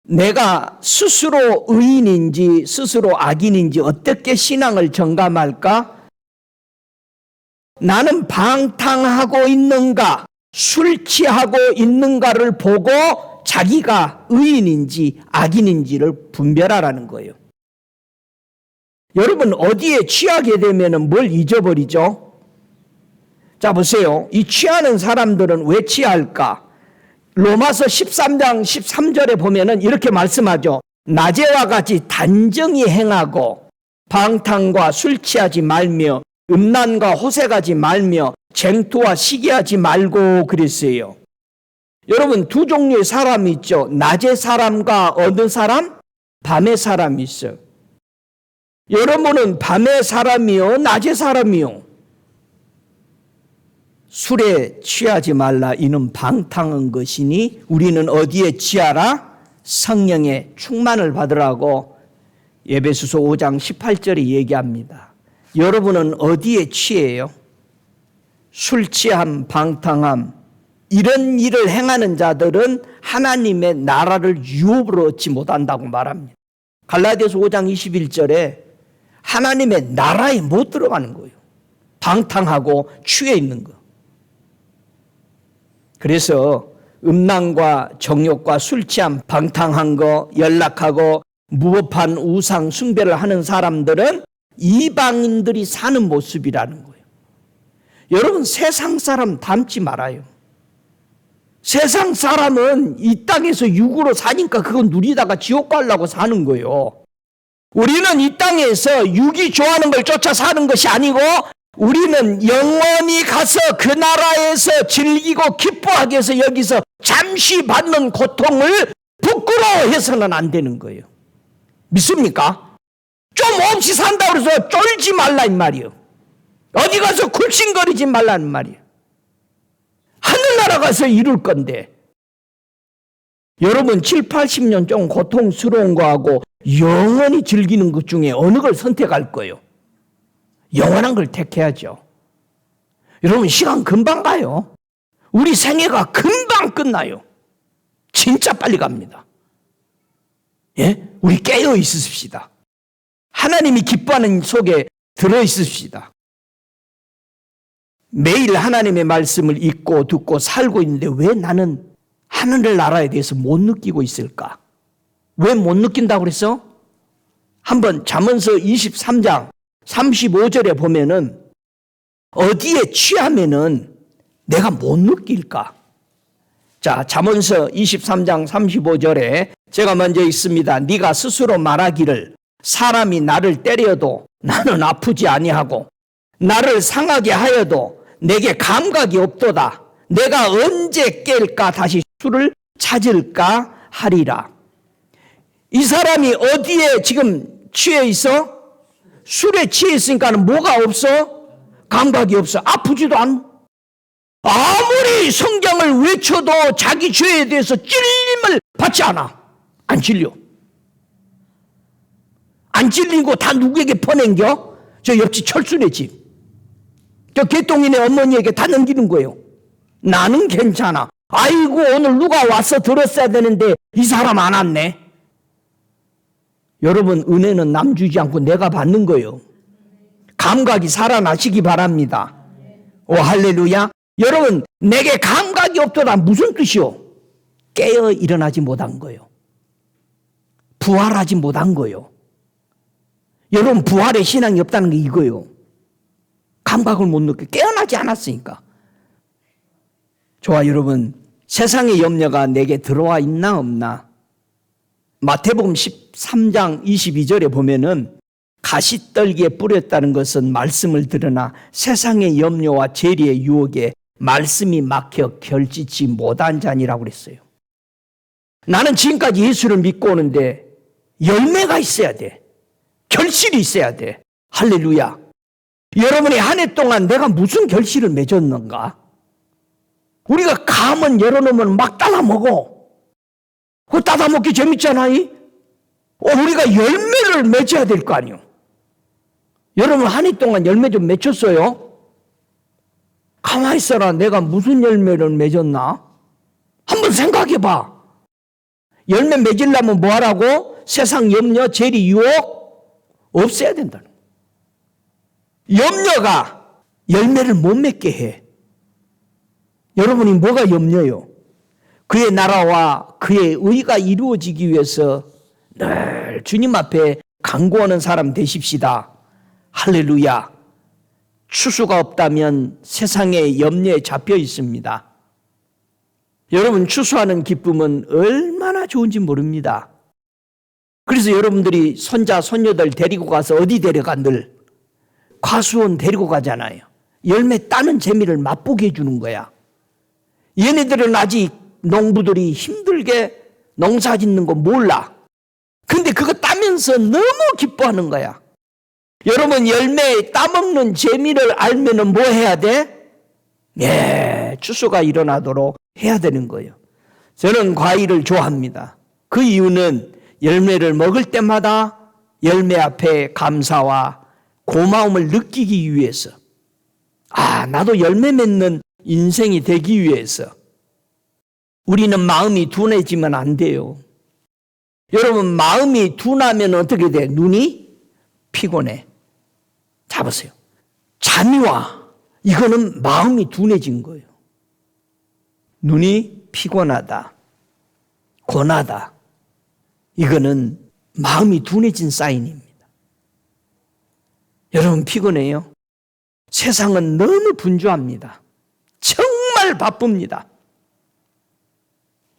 내가 스스로 의인인지 스스로 악인인지 어떻게 신앙을 점검할까? 나는 방탕하고 있는가, 술 취하고 있는가를 보고 자기가 의인인지 악인인지를 분별하라는 거예요. 여러분 어디에 취하게 되면 뭘 잊어버리죠? 자 보세요. 이 취하는 사람들은 왜 취할까? 로마서 13장 13절에 보면은 이렇게 말씀하죠. 낮에와 같이 단정히 행하고 방탕과 술 취하지 말며 음란과 호색하지 말며 쟁투와 시기하지 말고 그랬어요. 여러분 두 종류의 사람이 있죠. 낮의 사람과 어느 사람? 밤의 사람이 있어요. 여러분은 밤의 사람이요, 낮의 사람이요? 술에 취하지 말라. 이는 방탕한 것이니 우리는 어디에 취하라? 성령의 충만을 받으라고 에베소서 5장 18절에 얘기합니다. 여러분은 어디에 취해요? 술 취함, 방탕함, 이런 일을 행하는 자들은 하나님의 나라를 유업으로 얻지 못한다고 말합니다. 갈라디아서 5장 21절에 하나님의 나라에 못 들어가는 거예요. 방탕하고 취해 있는 거. 그래서 음란과 정욕과 술 취함, 방탕한 거, 연락하고 무법한 우상 숭배를 하는 사람들은 이방인들이 사는 모습이라는 거예요. 여러분 세상 사람 닮지 말아요. 세상 사람은 이 땅에서 육으로 사니까 그건 누리다가 지옥 가려고 사는 거예요. 우리는 이 땅에서 육이 좋아하는 걸 쫓아 사는 것이 아니고 우리는 영원히 가서 그 나라에서 즐기고 기뻐하기 위해서 여기서 잠시 받는 고통을 부끄러워해서는 안 되는 거예요. 믿습니까? 좀 없이 산다고 해서 쫄지 말라 이 말이에요. 어디 가서 굴신거리지 말라는 말이에요. 하늘나라 가서 이룰 건데 여러분 7, 80년 좀 고통스러운 거하고 영원히 즐기는 것 중에 어느 걸 선택할 거예요? 영원한 걸 택해야죠. 여러분 시간 금방 가요. 우리 생애가 금방 끝나요. 진짜 빨리 갑니다. 예? 우리 깨어 있으십시다. 하나님이 기뻐하는 속에 들어 있으십시다. 매일 하나님의 말씀을 읽고 듣고 살고 있는데 왜 나는 하늘의 나라에 대해서 못 느끼고 있을까? 왜 못 느낀다고 그랬어? 한번 잠언서 23장 35절에 보면은 어디에 취하면은 내가 못 느낄까? 자, 잠언서 23장 35절에 제가 먼저 읽습니다. 네가 스스로 말하기를 사람이 나를 때려도 나는 아프지 아니하고 나를 상하게 하여도 내게 감각이 없도다. 내가 언제 깰까 다시 술을 찾을까 하리라. 이 사람이 어디에 지금 취해 있어? 술에 취해 있으니까 뭐가 없어? 감각이 없어. 아프지도 않아. 아무리 성경을 외쳐도 자기 죄에 대해서 찔림을 받지 않아. 안 찔려. 안 찔리고 다 누구에게 퍼낸겨? 저 옆집 철수네 집. 저 개똥이네 어머니에게 다 넘기는 거예요. 나는 괜찮아. 아이고 오늘 누가 와서 들었어야 되는데 이 사람 안 왔네. 여러분 은혜는 남 주지 않고 내가 받는 거예요. 감각이 살아나시기 바랍니다. 오 할렐루야. 여러분 내게 감각이 없더라 무슨 뜻이요? 깨어 일어나지 못한 거예요. 부활하지 못한 거요. 여러분, 부활의 신앙이 없다는 게 이거요. 감각을 못 느껴. 깨어나지 않았으니까. 저와 여러분, 세상의 염려가 내게 들어와 있나 없나? 마태복음 13장 22절에 보면은 가시떨기에 뿌렸다는 것은 말씀을 들으나 세상의 염려와 재리의 유혹에 말씀이 막혀 결지치 못한 자니라고 그랬어요. 나는 지금까지 예수를 믿고 오는데 열매가 있어야 돼. 결실이 있어야 돼. 할렐루야. 여러분이 한 해 동안 내가 무슨 결실을 맺었는가? 우리가 감은 열어놓으면 막 따라 먹어. 그거 따라 먹기 재밌잖아요. 우리가 열매를 맺어야 될 거 아니요. 여러분 한 해 동안 열매 좀 맺혔어요? 가만히 있어라. 내가 무슨 열매를 맺었나? 한번 생각해 봐. 열매 맺으려면 뭐 하라고? 세상 염려, 재리, 유혹 없애야 된다는 거예요. 염려가 열매를 못 맺게 해. 여러분이 뭐가 염려요? 그의 나라와 그의 의가 이루어지기 위해서 늘 주님 앞에 간구하는 사람 되십시다. 할렐루야. 추수가 없다면 세상의 염려에 잡혀 있습니다. 여러분, 추수하는 기쁨은 얼마나 좋은지 모릅니다. 그래서 여러분들이 손자, 손녀들 데리고 가서 어디 데려간들? 과수원 데리고 가잖아요. 열매 따는 재미를 맛보게 해주는 거야. 얘네들은 아직 농부들이 힘들게 농사 짓는 거 몰라. 근데 그거 따면서 너무 기뻐하는 거야. 여러분, 열매 따먹는 재미를 알면은 뭐 해야 돼? 추수가 일어나도록 해야 되는 거예요. 저는 과일을 좋아합니다. 그 이유는 열매를 먹을 때마다 열매 앞에 감사와 고마움을 느끼기 위해서, 나도 열매 맺는 인생이 되기 위해서. 우리는 마음이 둔해지면 안 돼요. 여러분, 마음이 둔하면 어떻게 돼? 눈이 피곤해. 잡으세요. 잠이 와. 이거는 마음이 둔해진 거예요. 눈이 피곤하다, 고나다. 이거는 마음이 둔해진 사인입니다. 여러분, 피곤해요? 세상은 너무 분주합니다. 정말 바쁩니다.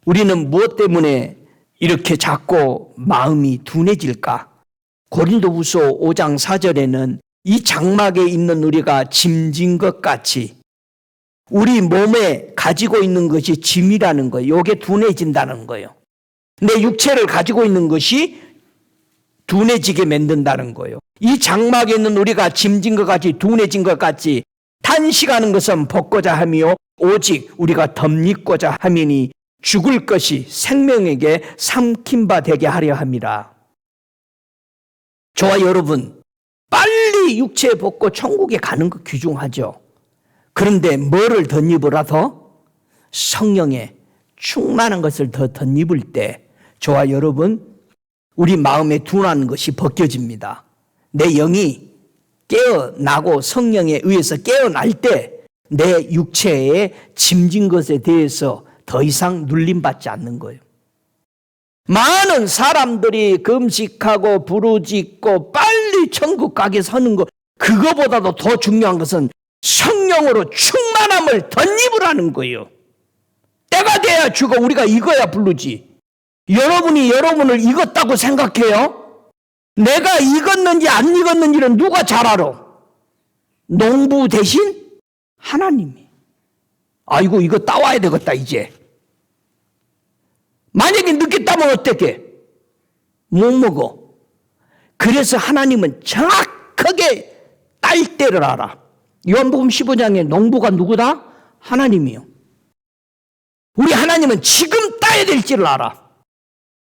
우리는 무엇 때문에 이렇게 자꾸 마음이 둔해질까? 고린도후서 5장 4절에는 이 장막에 있는 우리가 짐진 것 같이 우리 몸에 가지고 있는 것이 짐이라는 거예요. 이게 둔해진다는 거예요. 내 육체를 가지고 있는 것이 둔해지게 만든다는 거예요. 이 장막에 있는 우리가 짐진 것 같이 둔해진 것 같이 탄식하는 것은 벗고자 함이요 오직 우리가 덧입고자 함이니 죽을 것이 생명에게 삼킨 바 되게 하려 함이라. 저와 여러분, 빨리 육체 벗고 천국에 가는 거 귀중하죠. 그런데 뭐를 덧입으라서? 성령의 충만한 것을 더 덧입을 때 저와 여러분, 우리 마음에 둔한 것이 벗겨집니다. 내 영이 깨어나고 성령에 의해서 깨어날 때 내 육체에 짐진 것에 대해서 더 이상 눌림받지 않는 거예요. 많은 사람들이 금식하고 부르짖고 빨리 천국 가게 서는 것, 그거보다도 더 중요한 것은 성령으로 충만함을 덧입으라는 거예요. 때가 돼야 죽어. 우리가 익어야 부르지. 여러분이 여러분을 익었다고 생각해요? 내가 익었는지 안 익었는지는 누가 잘 알아? 농부 대신 하나님이. 아이고, 이거 따와야 되겠다 이제. 만약에 늦게 따면 어떡해? 못 먹어. 그래서 하나님은 정확하게 딸 때를 알아. 요한복음 15장에 농부가 누구다? 하나님이요. 우리 하나님은 지금 따야 될지를 알아.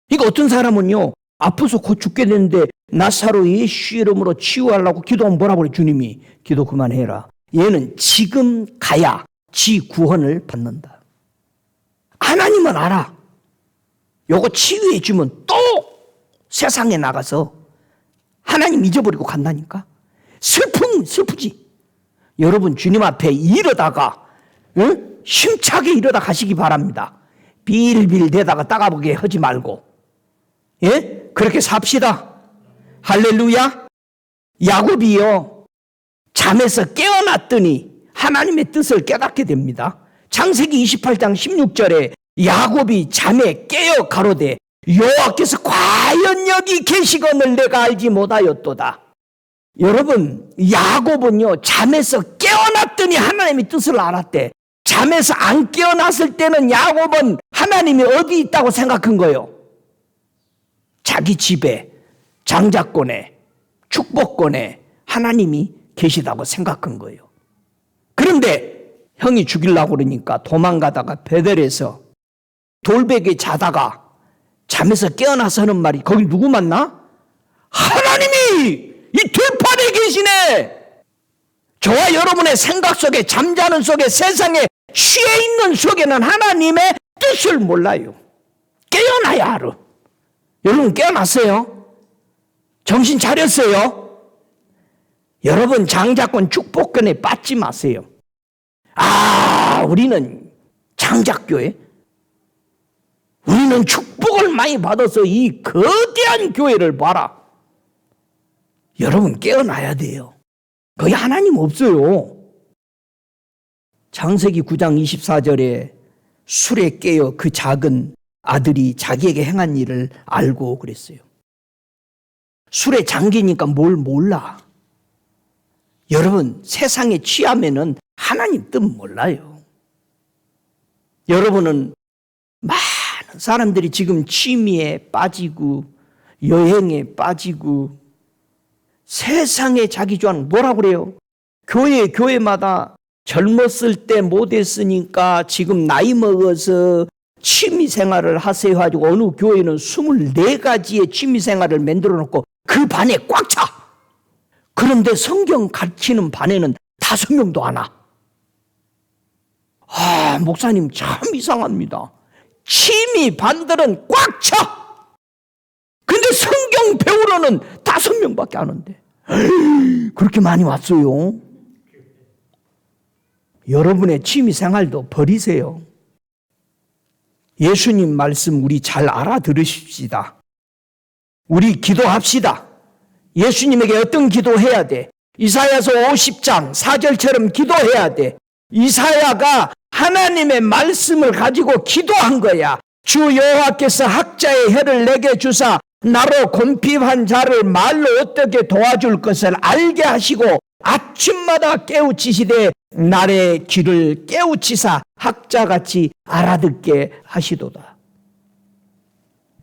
그러니까 어떤 사람은요, 아파서 곧 죽게 되는데 나사로 예수 이름으로 치유하려고 기도하면 뭐라고 그래? 주님이 기도 그만해라. 얘는 지금 가야 지 구원을 받는다. 하나님은 알아. 요거 치유해 주면 또 세상에 나가서 하나님 잊어버리고 간다니까. 슬프지. 여러분, 주님 앞에 이러다가 힘차게 이러다 가시기 바랍니다. 빌빌 대다가 따가보게 하지 말고. 예? 그렇게 삽시다. 할렐루야. 야곱이요, 잠에서 깨어났더니 하나님의 뜻을 깨닫게 됩니다. 창세기 28장 16절에 야곱이 잠에 깨어 가로되 여호와께서 과연 여기 계시거늘 내가 알지 못하였도다. 여러분, 야곱은요, 잠에서 깨어났더니 하나님의 뜻을 알았대. 잠에서 안 깨어났을 때는 야곱은 하나님이 어디 있다고 생각한 거예요? 자기 집에, 장자권에, 축복권에 하나님이 계시다고 생각한 거예요. 그런데 형이 죽이려고 그러니까 도망가다가 베델에서 돌베개 자다가 잠에서 깨어나서 하는 말이, 거기 누구 만나? 하나님이 이 들판에 계시네. 저와 여러분의 생각 속에, 잠자는 속에, 세상에 취해 있는 속에는 하나님의 뜻을 몰라요. 깨어나야 알아. 여러분 깨어났어요? 정신 차렸어요? 여러분 장자권 축복권에 빠지지 마세요. 우리는 장자교회, 우리는 축복을 많이 받아서 이 거대한 교회를 봐라. 여러분 깨어나야 돼요. 거기 하나님 없어요. 창세기 9장 24절에 술에 깨어 그 작은 아들이 자기에게 행한 일을 알고 그랬어요. 술에 잠기니까 뭘 몰라. 여러분 세상에 취하면은 하나님 뜻 몰라요. 여러분은 많은 사람들이 지금 취미에 빠지고 여행에 빠지고 세상에 자기 좋아하는, 뭐라고 그래요? 교회마다 젊었을 때 못했으니까 지금 나이 먹어서 취미생활을 하세요 가지고 어느 교회는 24가지의 취미생활을 만들어 놓고 그 반에 꽉 차. 그런데 성경 가르치는 반에는 5명도 안 와. 목사님 참 이상합니다. 취미 반들은 꽉 차. 근데 성경 배우러는 5명밖에 안 온대. 그렇게 많이 왔어요. 여러분의 취미생활도 버리세요. 예수님 말씀 우리 잘 알아들으십시다. 우리 기도합시다. 예수님에게 어떤 기도해야 돼? 이사야서 50장 4절처럼 기도해야 돼. 이사야가 하나님의 말씀을 가지고 기도한 거야. 주 여호와께서 학자의 혀를 내게 주사 나로 곤핍한 자를 말로 어떻게 도와줄 것을 알게 하시고 아침마다 깨우치시되 날의 귀를 깨우치사 학자같이 알아듣게 하시도다.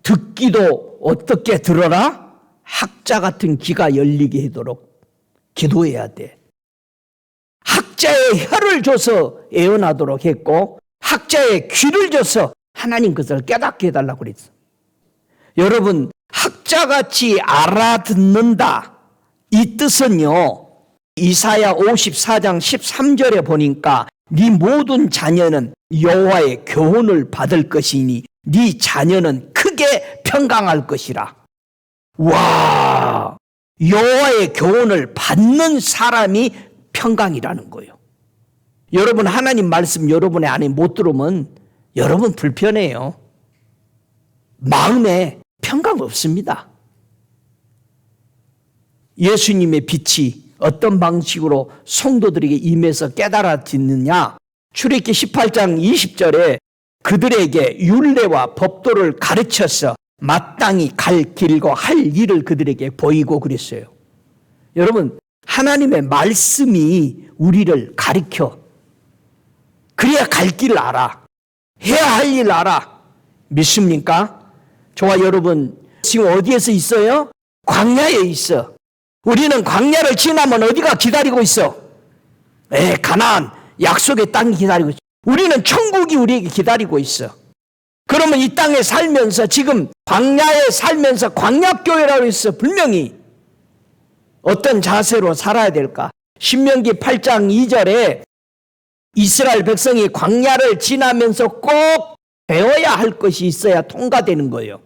듣기도 어떻게 들어라? 학자 같은 귀가 열리게 하도록 기도해야 돼. 학자의 혀를 줘서 애원하도록 했고 학자의 귀를 줘서 하나님 것을 깨닫게 해달라고 그랬어. 여러분 학자같이 알아듣는다, 이 뜻은요, 이사야 54장 13절에 보니까 네 모든 자녀는 여호와의 교훈을 받을 것이니 네 자녀는 크게 평강할 것이라. 와, 여호와의 교훈을 받는 사람이 평강이라는 거예요. 여러분 하나님 말씀 여러분의 안에 못 들으면 여러분 불편해요. 마음에 평강 없습니다. 예수님의 빛이 어떤 방식으로 성도들에게 임해서 깨달아 듣느냐? 출애굽기 18장 20절에 그들에게 율례와 법도를 가르쳐서 마땅히 갈 길과 할 일을 그들에게 보이고 그랬어요. 여러분 하나님의 말씀이 우리를 가르쳐. 그래야 갈 길을 알아. 해야 할 일 알아. 믿습니까? 저와 여러분 지금 어디에서 있어요? 광야에 있어. 우리는 광야를 지나면 어디가 기다리고 있어? 가나안 약속의 땅이 기다리고 있어. 우리는 천국이 우리에게 기다리고 있어. 그러면 이 땅에 살면서 지금 광야에 살면서 광야교회라고 했어. 분명히 어떤 자세로 살아야 될까? 신명기 8장 2절에 이스라엘 백성이 광야를 지나면서 꼭 배워야 할 것이 있어야 통과되는 거예요.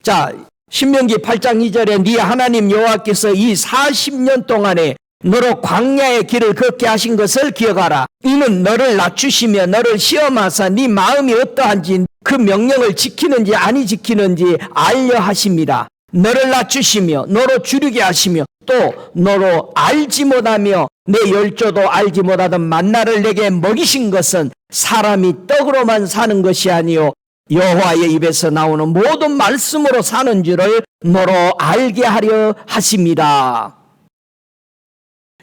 자, 신명기 8장 2절에 네 하나님 여호와께서 이 40년 동안에 너로 광야의 길을 걷게 하신 것을 기억하라. 이는 너를 낮추시며 너를 시험하사 네 마음이 어떠한지 그 명령을 지키는지 아니 지키는지 알려 하십니다. 너를 낮추시며 너로 주르게 하시며 또 너로 알지 못하며 내 열조도 알지 못하던 만나를 내게 먹이신 것은 사람이 떡으로만 사는 것이 아니요 여호와의 입에서 나오는 모든 말씀으로 사는 줄을 너로 알게 하려 하십니다.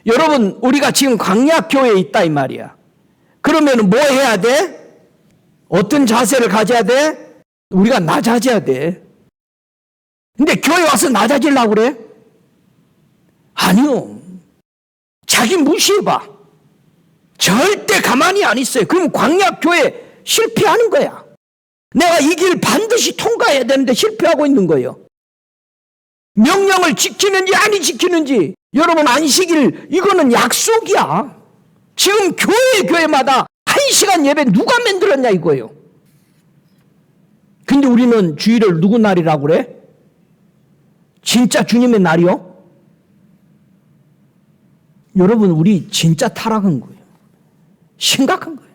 여러분, 우리가 지금 광야교회에 있다 이 말이야. 그러면 뭐 해야 돼? 어떤 자세를 가져야 돼? 우리가 낮아져야 돼. 근데 교회 와서 낮아지려고 그래? 아니요. 자기 무시해봐. 절대 가만히 안 있어요. 그럼 광야교회 실패하는 거야. 내가 이 길 반드시 통과해야 되는데 실패하고 있는 거예요. 명령을 지키는지 아니 지키는지. 여러분, 안식일 이거는 약속이야. 지금 교회마다 1시간 예배 누가 만들었냐 이거예요. 근데 우리는 주일을 누구 날이라고 그래? 진짜 주님의 날이요? 여러분, 우리 진짜 타락한 거예요. 심각한 거예요.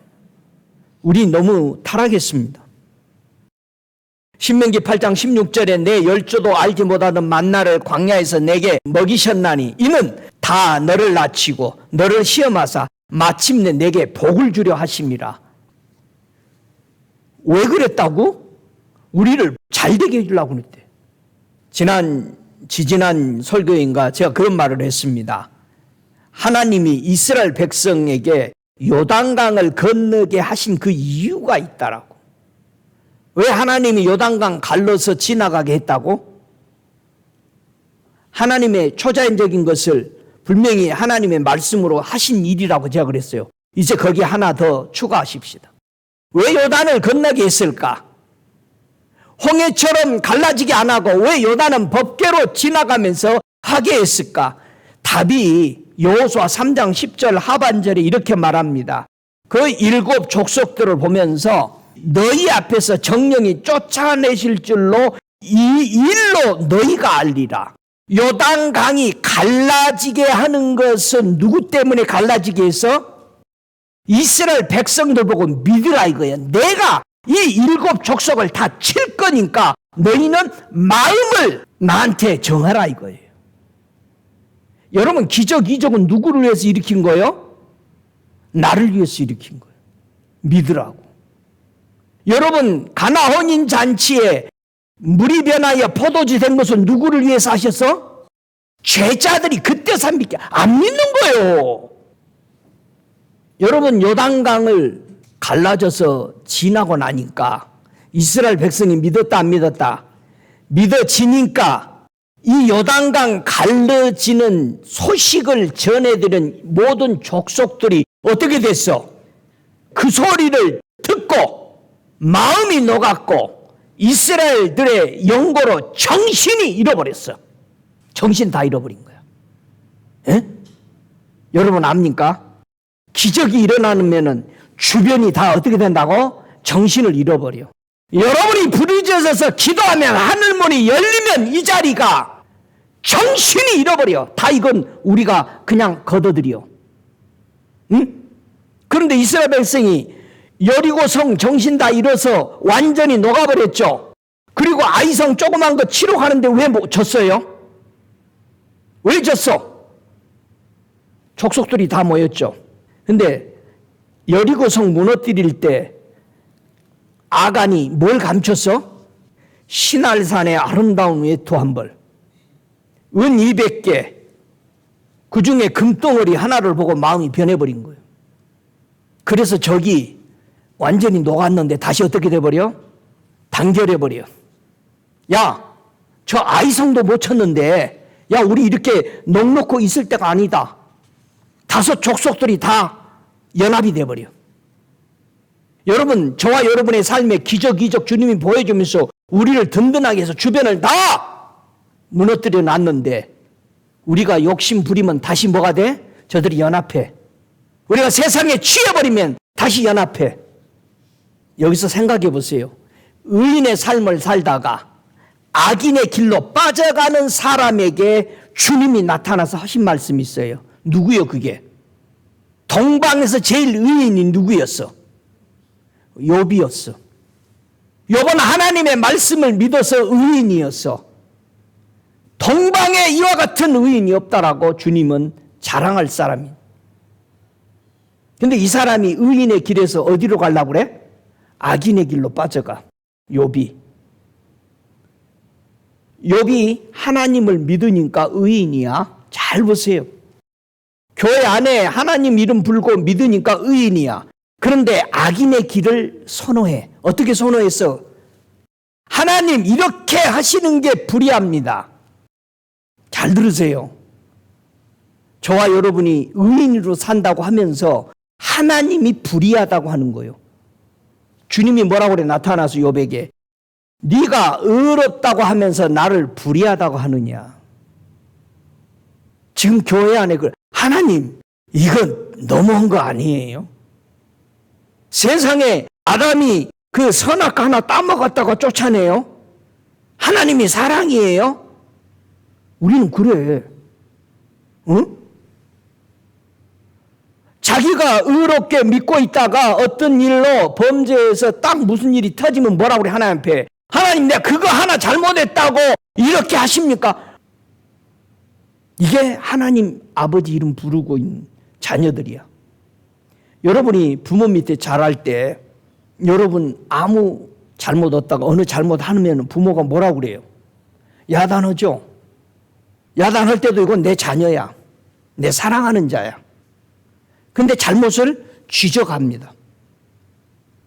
우리 너무 타락했습니다. 신명기 8장 16절에 내 열조도 알지 못하던 만나를 광야에서 내게 먹이셨나니 이는 다 너를 낮추고 너를 시험하사 마침내 내게 복을 주려 하심이라. 왜 그랬다고? 우리를 잘되게 해주려고 그랬대. 지지난 설교인가 제가 그런 말을 했습니다. 하나님이 이스라엘 백성에게 요단강을 건너게 하신 그 이유가 있다라고. 왜 하나님이 요단강 갈라서 지나가게 했다고? 하나님의 초자연적인 것을 분명히 하나님의 말씀으로 하신 일이라고 제가 그랬어요. 이제 거기 하나 더 추가하십시다. 왜 요단을 건너게 했을까? 홍해처럼 갈라지게 안 하고 왜 요단은 법궤로 지나가면서 하게 했을까? 답이 여호수아 3장 10절 하반절에 이렇게 말합니다. 그 7 족속들을 보면서 너희 앞에서 정령이 쫓아내실 줄로 이 일로 너희가 알리라. 요단강이 갈라지게 하는 것은 누구 때문에 갈라지게 해서? 이스라엘 백성들 보고 믿으라 이거야. 내가 이 7 족속을 다 칠 거니까 너희는 마음을 나한테 정하라 이거예요. 여러분, 기적 이적은 누구를 위해서 일으킨 거예요? 나를 위해서 일으킨 거예요. 믿으라고. 여러분, 가나 혼인 잔치에 물이 변하여 포도주 된 것은 누구를 위해서 하셨어? 죄자들이 그때서 안 믿는 거예요. 여러분, 요단강을 갈라져서 지나고 나니까 이스라엘 백성이 믿었다 안 믿었다? 믿어지니까 이 요단강 갈라지는 소식을 전해드린 모든 족속들이 어떻게 됐어? 그 소리를 듣고 마음이 녹았고 이스라엘들의 영고로 정신이 잃어버렸어. 정신 다 잃어버린 거야. 에? 여러분 압니까? 기적이 일어나면 주변이 다 어떻게 된다고? 정신을 잃어버려. 여러분이 부르짖어서 기도하면 하늘문이 열리면 이 자리가 정신이 잃어버려. 다 이건 우리가 그냥 걷어들여. 응? 그런데 이스라엘 백성이 여리고성 정신 다 잃어서 완전히 녹아버렸죠. 그리고 아이성 조그만 거 치러 가는데 왜 졌어요? 왜 졌어? 족속들이 다 모였죠. 근데 여리고성 무너뜨릴 때 아간이 뭘 감췄어? 신할산의 아름다운 외투 한 벌, 은 200개, 그 중에 금덩어리 하나를 보고 마음이 변해버린 거예요. 그래서 적이 완전히 녹았는데 다시 어떻게 돼버려? 단결해버려. 야, 저 아이성도 못 쳤는데 야, 우리 이렇게 넉넉고 있을 때가 아니다. 5 족속들이 다 연합이 돼버려. 여러분, 저와 여러분의 삶에 기적 주님이 보여주면서 우리를 든든하게 해서 주변을 다 무너뜨려 놨는데 우리가 욕심 부리면 다시 뭐가 돼? 저들이 연합해. 우리가 세상에 취해버리면 다시 연합해. 여기서 생각해 보세요. 의인의 삶을 살다가 악인의 길로 빠져가는 사람에게 주님이 나타나서 하신 말씀이 있어요. 누구요 그게? 동방에서 제일 의인이 누구였어? 욥이었어. 욥은 하나님의 말씀을 믿어서 의인이었어. 동방에 이와 같은 의인이 없다라고 주님은 자랑할 사람이. 근데 이 사람이 의인의 길에서 어디로 가려고 그래? 악인의 길로 빠져가. 욥이 하나님을 믿으니까 의인이야. 잘 보세요. 교회 안에 하나님 이름 불고 믿으니까 의인이야. 그런데 악인의 길을 선호해. 어떻게 선호했어? 하나님 이렇게 하시는 게 불의합니다. 잘 들으세요. 저와 여러분이 의인으로 산다고 하면서 하나님이 불의하다고 하는 거예요. 주님이 뭐라고 그래? 나타나서 욥에게 네가 의롭다고 하면서 나를 불의하다고 하느냐. 지금 교회 안에 하나님 이건 너무한 거 아니에요? 세상에 아담이 그 선악 하나 따먹었다고 쫓아내요? 하나님이 사랑이에요? 우리는 그래. 응? 자기가 의롭게 믿고 있다가 어떤 일로 범죄해서 딱 무슨 일이 터지면 뭐라고 그래? 하나님 앞에 하나님 내가 그거 하나 잘못했다고 이렇게 하십니까? 이게 하나님 아버지 이름 부르고 있는 자녀들이야. 여러분이 부모 밑에 자랄 때 여러분 아무 잘못 없다가 어느 잘못하면 부모가 뭐라고 그래요? 야단하죠. 야단할 때도 이건 내 자녀야. 내 사랑하는 자야. 근데 잘못을 지적합니다.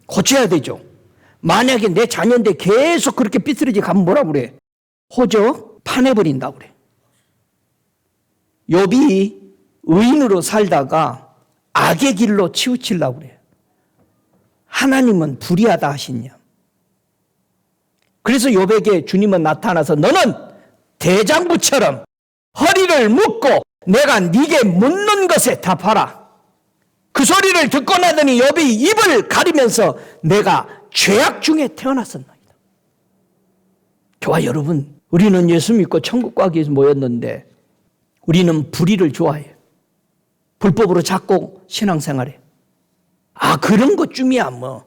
고쳐야 되죠. 만약에 내 자녀인데 계속 그렇게 삐뚤어지게 가면 뭐라고 그래? 호적 파내버린다고 그래. 욥이 의인으로 살다가 악의 길로 치우치려고 그래. 하나님은 불의하다 하시냐. 그래서 욥에게 주님은 나타나서 너는 대장부처럼 허리를 묶고 내가 네게 묻는 것에 답하라. 그 소리를 듣고 나더니 욥이 입을 가리면서 내가 죄악 중에 태어났었나이다. 저와 여러분, 우리는 예수 믿고 천국 가기 위해서 모였는데 우리는 불의를 좋아해요. 불법으로 잡고 신앙생활해. 그런 것쯤이야 뭐.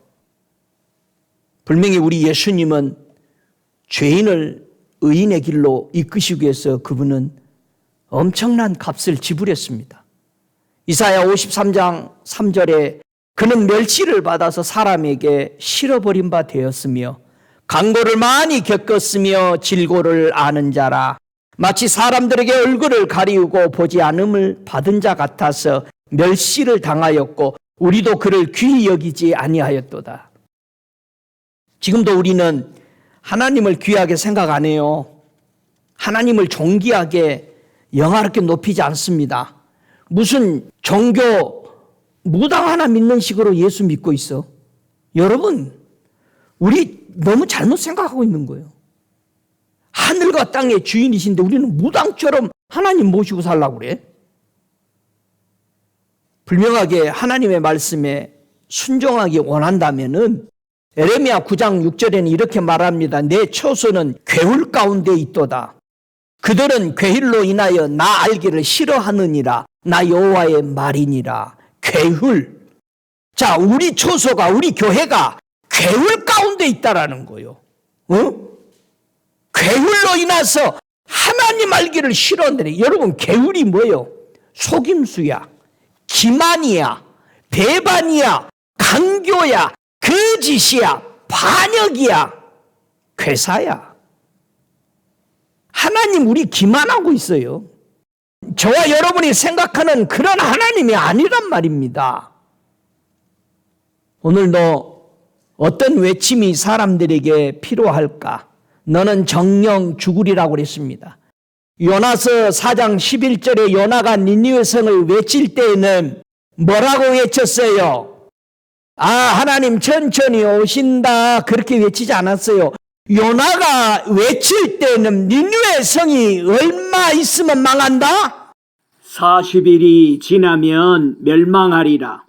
분명히 우리 예수님은 죄인을 의인의 길로 이끄시기 위해서 그분은 엄청난 값을 지불했습니다. 이사야 53장 3절에 그는 멸시를 받아서 사람에게 실어버린 바 되었으며 강고를 많이 겪었으며 질고를 아는 자라. 마치 사람들에게 얼굴을 가리우고 보지 않음을 받은 자 같아서 멸시를 당하였고 우리도 그를 귀히 여기지 아니하였도다. 지금도 우리는 하나님을 귀하게 생각 안 해요. 하나님을 존귀하게 영화롭게 높이지 않습니다. 무슨 종교 무당 하나 믿는 식으로 예수 믿고 있어. 여러분, 우리 너무 잘못 생각하고 있는 거예요. 하늘과 땅의 주인이신데 우리는 무당처럼 하나님 모시고 살라고 그래? 분명하게 하나님의 말씀에 순종하기 원한다면은 에레미야 9장 6절에는 이렇게 말합니다. 내 처소는 괴울 가운데 있도다. 그들은 괴울로 인하여 나 알기를 싫어하느니라. 나 여호와의 말이니라. 괴울. 자, 우리 처소가 우리 교회가 괴울 가운데 있다라는 거예요. 괴울로 인해서 하나님 알기를 싫어한다니. 여러분, 괴울이 뭐예요? 속임수야, 기만이야, 배반이야, 강교야, 거짓이야, 반역이야, 괴사야. 하나님 우리 기만하고 있어요. 저와 여러분이 생각하는 그런 하나님이 아니란 말입니다. 오늘 너 어떤 외침이 사람들에게 필요할까? 너는 정령 죽으리라고 그랬습니다. 요나서 4장 11절에 요나가 니느웨 성을 외칠 때에는 뭐라고 외쳤어요? 하나님 천천히 오신다 그렇게 외치지 않았어요. 요나가 외칠 때는 니느웨 성이 얼마 있으면 망한다? 40일이 지나면 멸망하리라.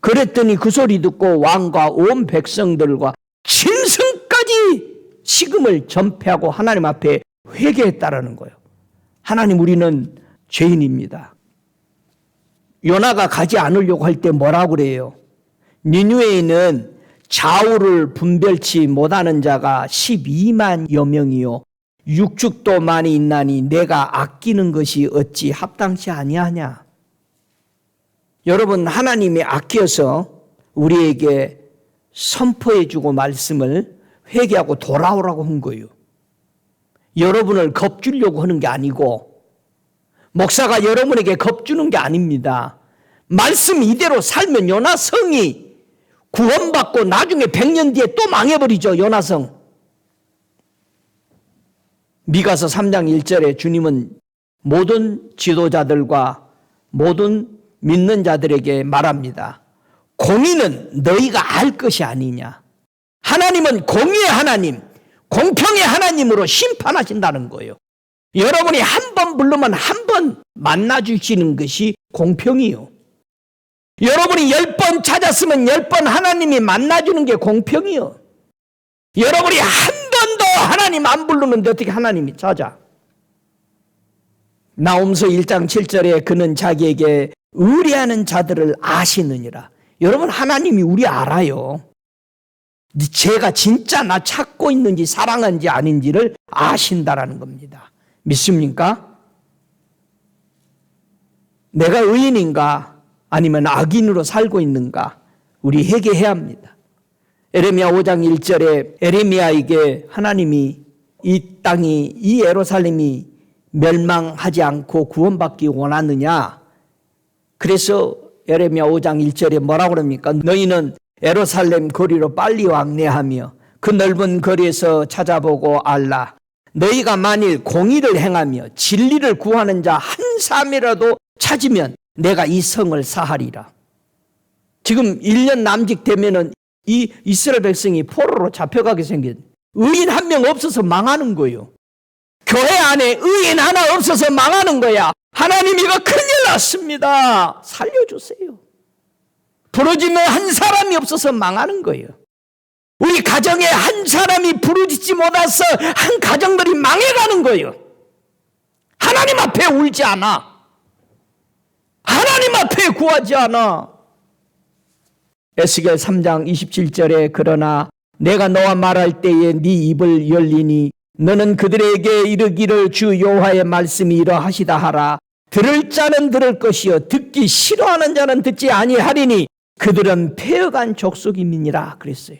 그랬더니 그 소리 듣고 왕과 온 백성들과 짐승까지 식음을 전폐하고 하나님 앞에 회개했다라는 거예요. 하나님, 우리는 죄인입니다. 요나가 가지 않으려고 할 때 뭐라고 그래요? 니느웨에는 좌우를 분별치 못하는 자가 12만여 명이요 육축도 많이 있나니 내가 아끼는 것이 어찌 합당치 아니하냐. 여러분, 하나님이 아껴서 우리에게 선포해주고 말씀을 회개하고 돌아오라고 한 거예요. 여러분을 겁주려고 하는 게 아니고 목사가 여러분에게 겁주는 게 아닙니다. 말씀 이대로 살면 요나성이 구원받고 나중에 100년 뒤에 또 망해버리죠. 요나성. 미가서 3장 1절에 주님은 모든 지도자들과 모든 믿는 자들에게 말합니다. 공의는 너희가 알 것이 아니냐. 하나님은 공의의 하나님, 공평의 하나님으로 심판하신다는 거예요. 여러분이 한 번 부르면 한 번 만나주시는 것이 공평이요. 여러분이 10번 찾았으면 10번 하나님이 만나주는 게 공평이요. 여러분이 한 번도 하나님 안 부르는데 어떻게 하나님이 찾아? 나홈서 1장 7절에 그는 자기에게 의뢰하는 자들을 아시느니라. 여러분, 하나님이 우리 알아요. 제가 진짜 나 찾고 있는지 사랑하는지 아닌지를 아신다라는 겁니다. 믿습니까? 내가 의인인가 아니면 악인으로 살고 있는가 우리 회개해야 합니다. 에레미야 5장 1절에 에레미야에게 하나님이 이 땅이 이 예루살렘이 멸망하지 않고 구원받기 원하느냐. 그래서 에레미야 5장 1절에 뭐라고 그럽니까? 너희는 예루살렘 거리로 빨리 왕래하며 그 넓은 거리에서 찾아보고 알라. 너희가 만일 공의를 행하며 진리를 구하는 자 한 사람이라도 찾으면 내가 이 성을 사하리라. 지금 1년 남짓되면은 이 이스라엘 백성이 포로로 잡혀가게 생긴 의인 한 명 없어서 망하는 거예요. 교회 안에 의인 하나 없어서 망하는 거야. 하나님 이거 큰일 났습니다. 살려주세요. 부르짖는 한 사람이 없어서 망하는 거예요. 우리 가정에 한 사람이 부르짖지 못해서 한 가정들이 망해가는 거예요. 하나님 앞에 울지 않아. 하나님 앞에 구하지 않아. 에스겔 3장 27절에 그러나 내가 너와 말할 때에 네 입을 열리니 너는 그들에게 이르기를 주 여호와의 말씀이 이러하시다 하라. 들을 자는 들을 것이요 듣기 싫어하는 자는 듣지 아니하리니 그들은 폐허간 족속임이니라 그랬어요.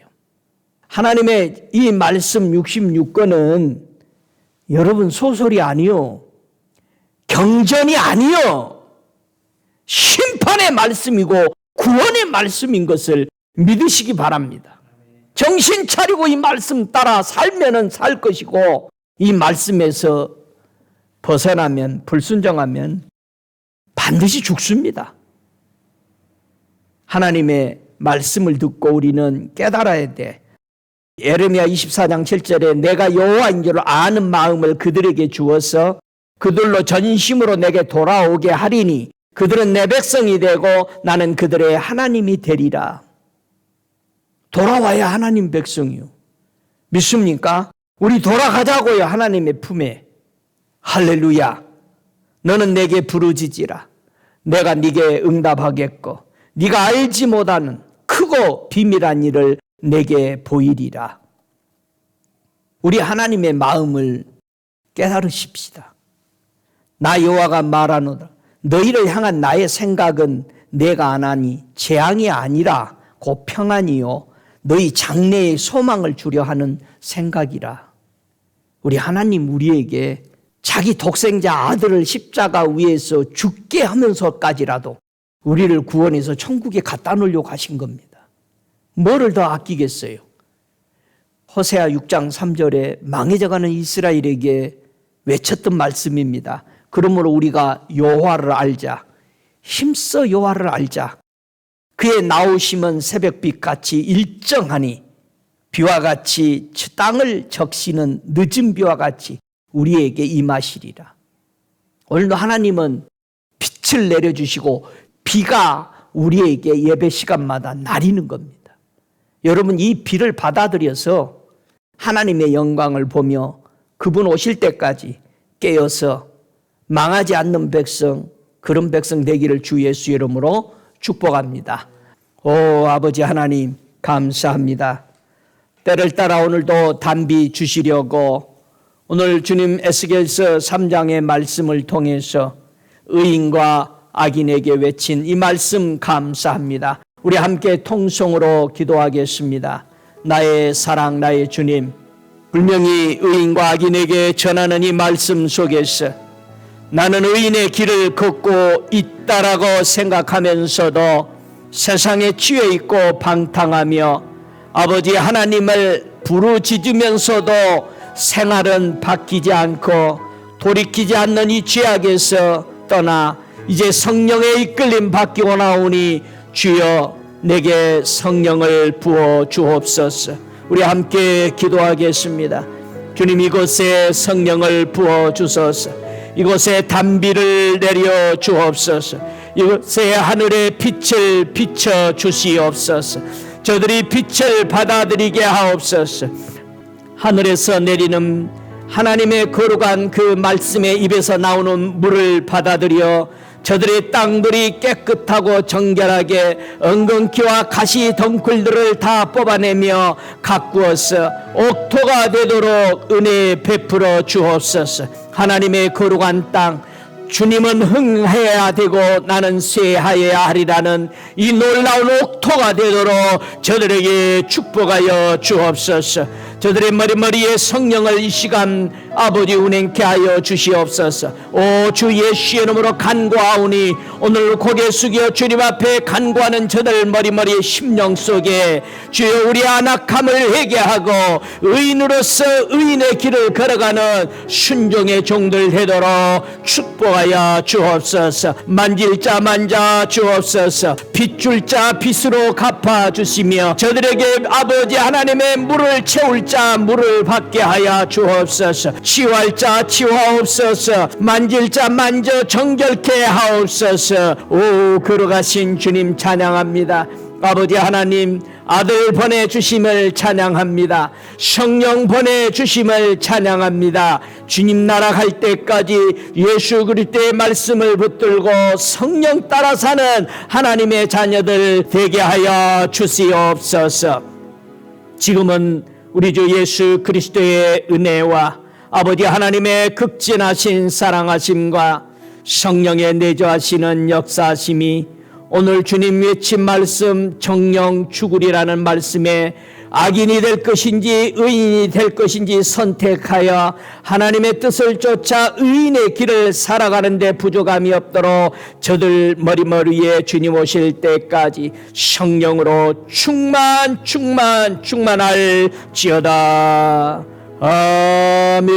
하나님의 이 말씀 66권은 여러분 소설이 아니요, 경전이 아니요, 심판의 말씀이고 구원의 말씀인 것을 믿으시기 바랍니다. 정신 차리고 이 말씀 따라 살면은 살 것이고 이 말씀에서 벗어나면 불순종하면 반드시 죽습니다. 하나님의 말씀을 듣고 우리는 깨달아야 돼. 예레미야 24장 7절에 내가 여호와인 줄 아는 마음을 그들에게 주어서 그들로 전심으로 내게 돌아오게 하리니 그들은 내 백성이 되고 나는 그들의 하나님이 되리라. 돌아와야 하나님 백성이요. 믿습니까? 우리 돌아가자고요. 하나님의 품에. 할렐루야. 너는 내게 부르짖으라. 내가 네게 응답하겠고 네가 알지 못하는 크고 비밀한 일을 내게 보이리라. 우리 하나님의 마음을 깨달으십시다. 나 여호와가 말하노라. 너희를 향한 나의 생각은 내가 안 하니 재앙이 아니라 곧 평안이요 너희 장래에 소망을 주려 하는 생각이라. 우리 하나님 우리에게 자기 독생자 아들을 십자가 위에서 죽게 하면서까지라도 우리를 구원해서 천국에 갖다 놓으려고 하신 겁니다. 뭐를 더 아끼겠어요? 호세아 6장 3절에 망해져가는 이스라엘에게 외쳤던 말씀입니다. 그러므로 우리가 여호와를 알자. 힘써 여호와를 알자. 그의 나오심은 새벽빛같이 일정하니 비와 같이 땅을 적시는 늦은 비와 같이 우리에게 임하시리라. 오늘도 하나님은 빛을 내려주시고 비가 우리에게 예배 시간마다 내리는 겁니다. 여러분 이 비를 받아들여서 하나님의 영광을 보며 그분 오실 때까지 깨어서 망하지 않는 백성, 그런 백성 되기를 주 예수 이름으로 축복합니다. 오 아버지 하나님, 감사합니다. 때를 따라 오늘도 단비 주시려고 오늘 주님 에스겔서 3장의 말씀을 통해서 의인과 악인에게 외친 이 말씀 감사합니다. 우리 함께 통성으로 기도하겠습니다. 나의 사랑, 나의 주님, 분명히 의인과 악인에게 전하는 이 말씀 속에서 나는 의인의 길을 걷고 있다라고 생각하면서도 세상에 취해 있고 방탕하며 아버지 하나님을 부르짖으면서도 생활은 바뀌지 않고 돌이키지 않는 이 죄악에서 떠나 이제 성령의 이끌림 바뀌고 나오니 주여 내게 성령을 부어 주옵소서. 우리 함께 기도하겠습니다. 주님, 이곳에 성령을 부어 주소서. 이곳에 단비를 내려 주옵소서. 이곳에 하늘의 빛을 비춰 주시옵소서. 저들이 빛을 받아들이게 하옵소서. 하늘에서 내리는 하나님의 거룩한 그 말씀의 입에서 나오는 물을 받아들여 저들의 땅들이 깨끗하고 정결하게 엉겅퀴와 가시 덩굴들을 다 뽑아내며 가꾸어서 옥토가 되도록 은혜 베풀어 주옵소서. 하나님의 거룩한 땅, 주님은 흥해야 되고 나는 쇠하여야 하리라는 이 놀라운 옥토가 되도록 저들에게 축복하여 주옵소서. 저들의 머리머리에 성령을 이 시간 아버지 운행케 하여 주시옵소서. 오 주 예수의 이름으로 간구하오니 오늘 고개 숙여 주님 앞에 간구하는 저들 머리머리의 심령 속에 주여 우리 안악함을 회개하고 의인으로서 의인의 길을 걸어가는 순종의 종들 되도록 축복하여 주옵소서. 만질 자 만져 주옵소서. 빚줄 자 빚으로 갚아 주시며 저들에게 아버지 하나님의 물을 채울 자 물을 받게 하여 주옵소서. 치유할 자 치유하옵소서. 만질 자 만져 정결케 하옵소서. 오 걸어가신 주님 찬양합니다. 아버지 하나님, 아들 보내주심을 찬양합니다. 성령 보내주심을 찬양합니다. 주님 나라 갈 때까지 예수 그리스도의 말씀을 붙들고 성령 따라 사는 하나님의 자녀들 되게 하여 주시옵소서. 지금은 우리 주 예수 그리스도의 은혜와 아버지 하나님의 극진하신 사랑하심과 성령의 내주하시는 역사하심이 오늘 주님 외친 말씀 정령 죽으리라는 말씀에 악인이 될 것인지 의인이 될 것인지 선택하여 하나님의 뜻을 쫓아 의인의 길을 살아가는 데 부족함이 없도록 저들 머리머리에 주님 오실 때까지 성령으로 충만할지어다. 아멘.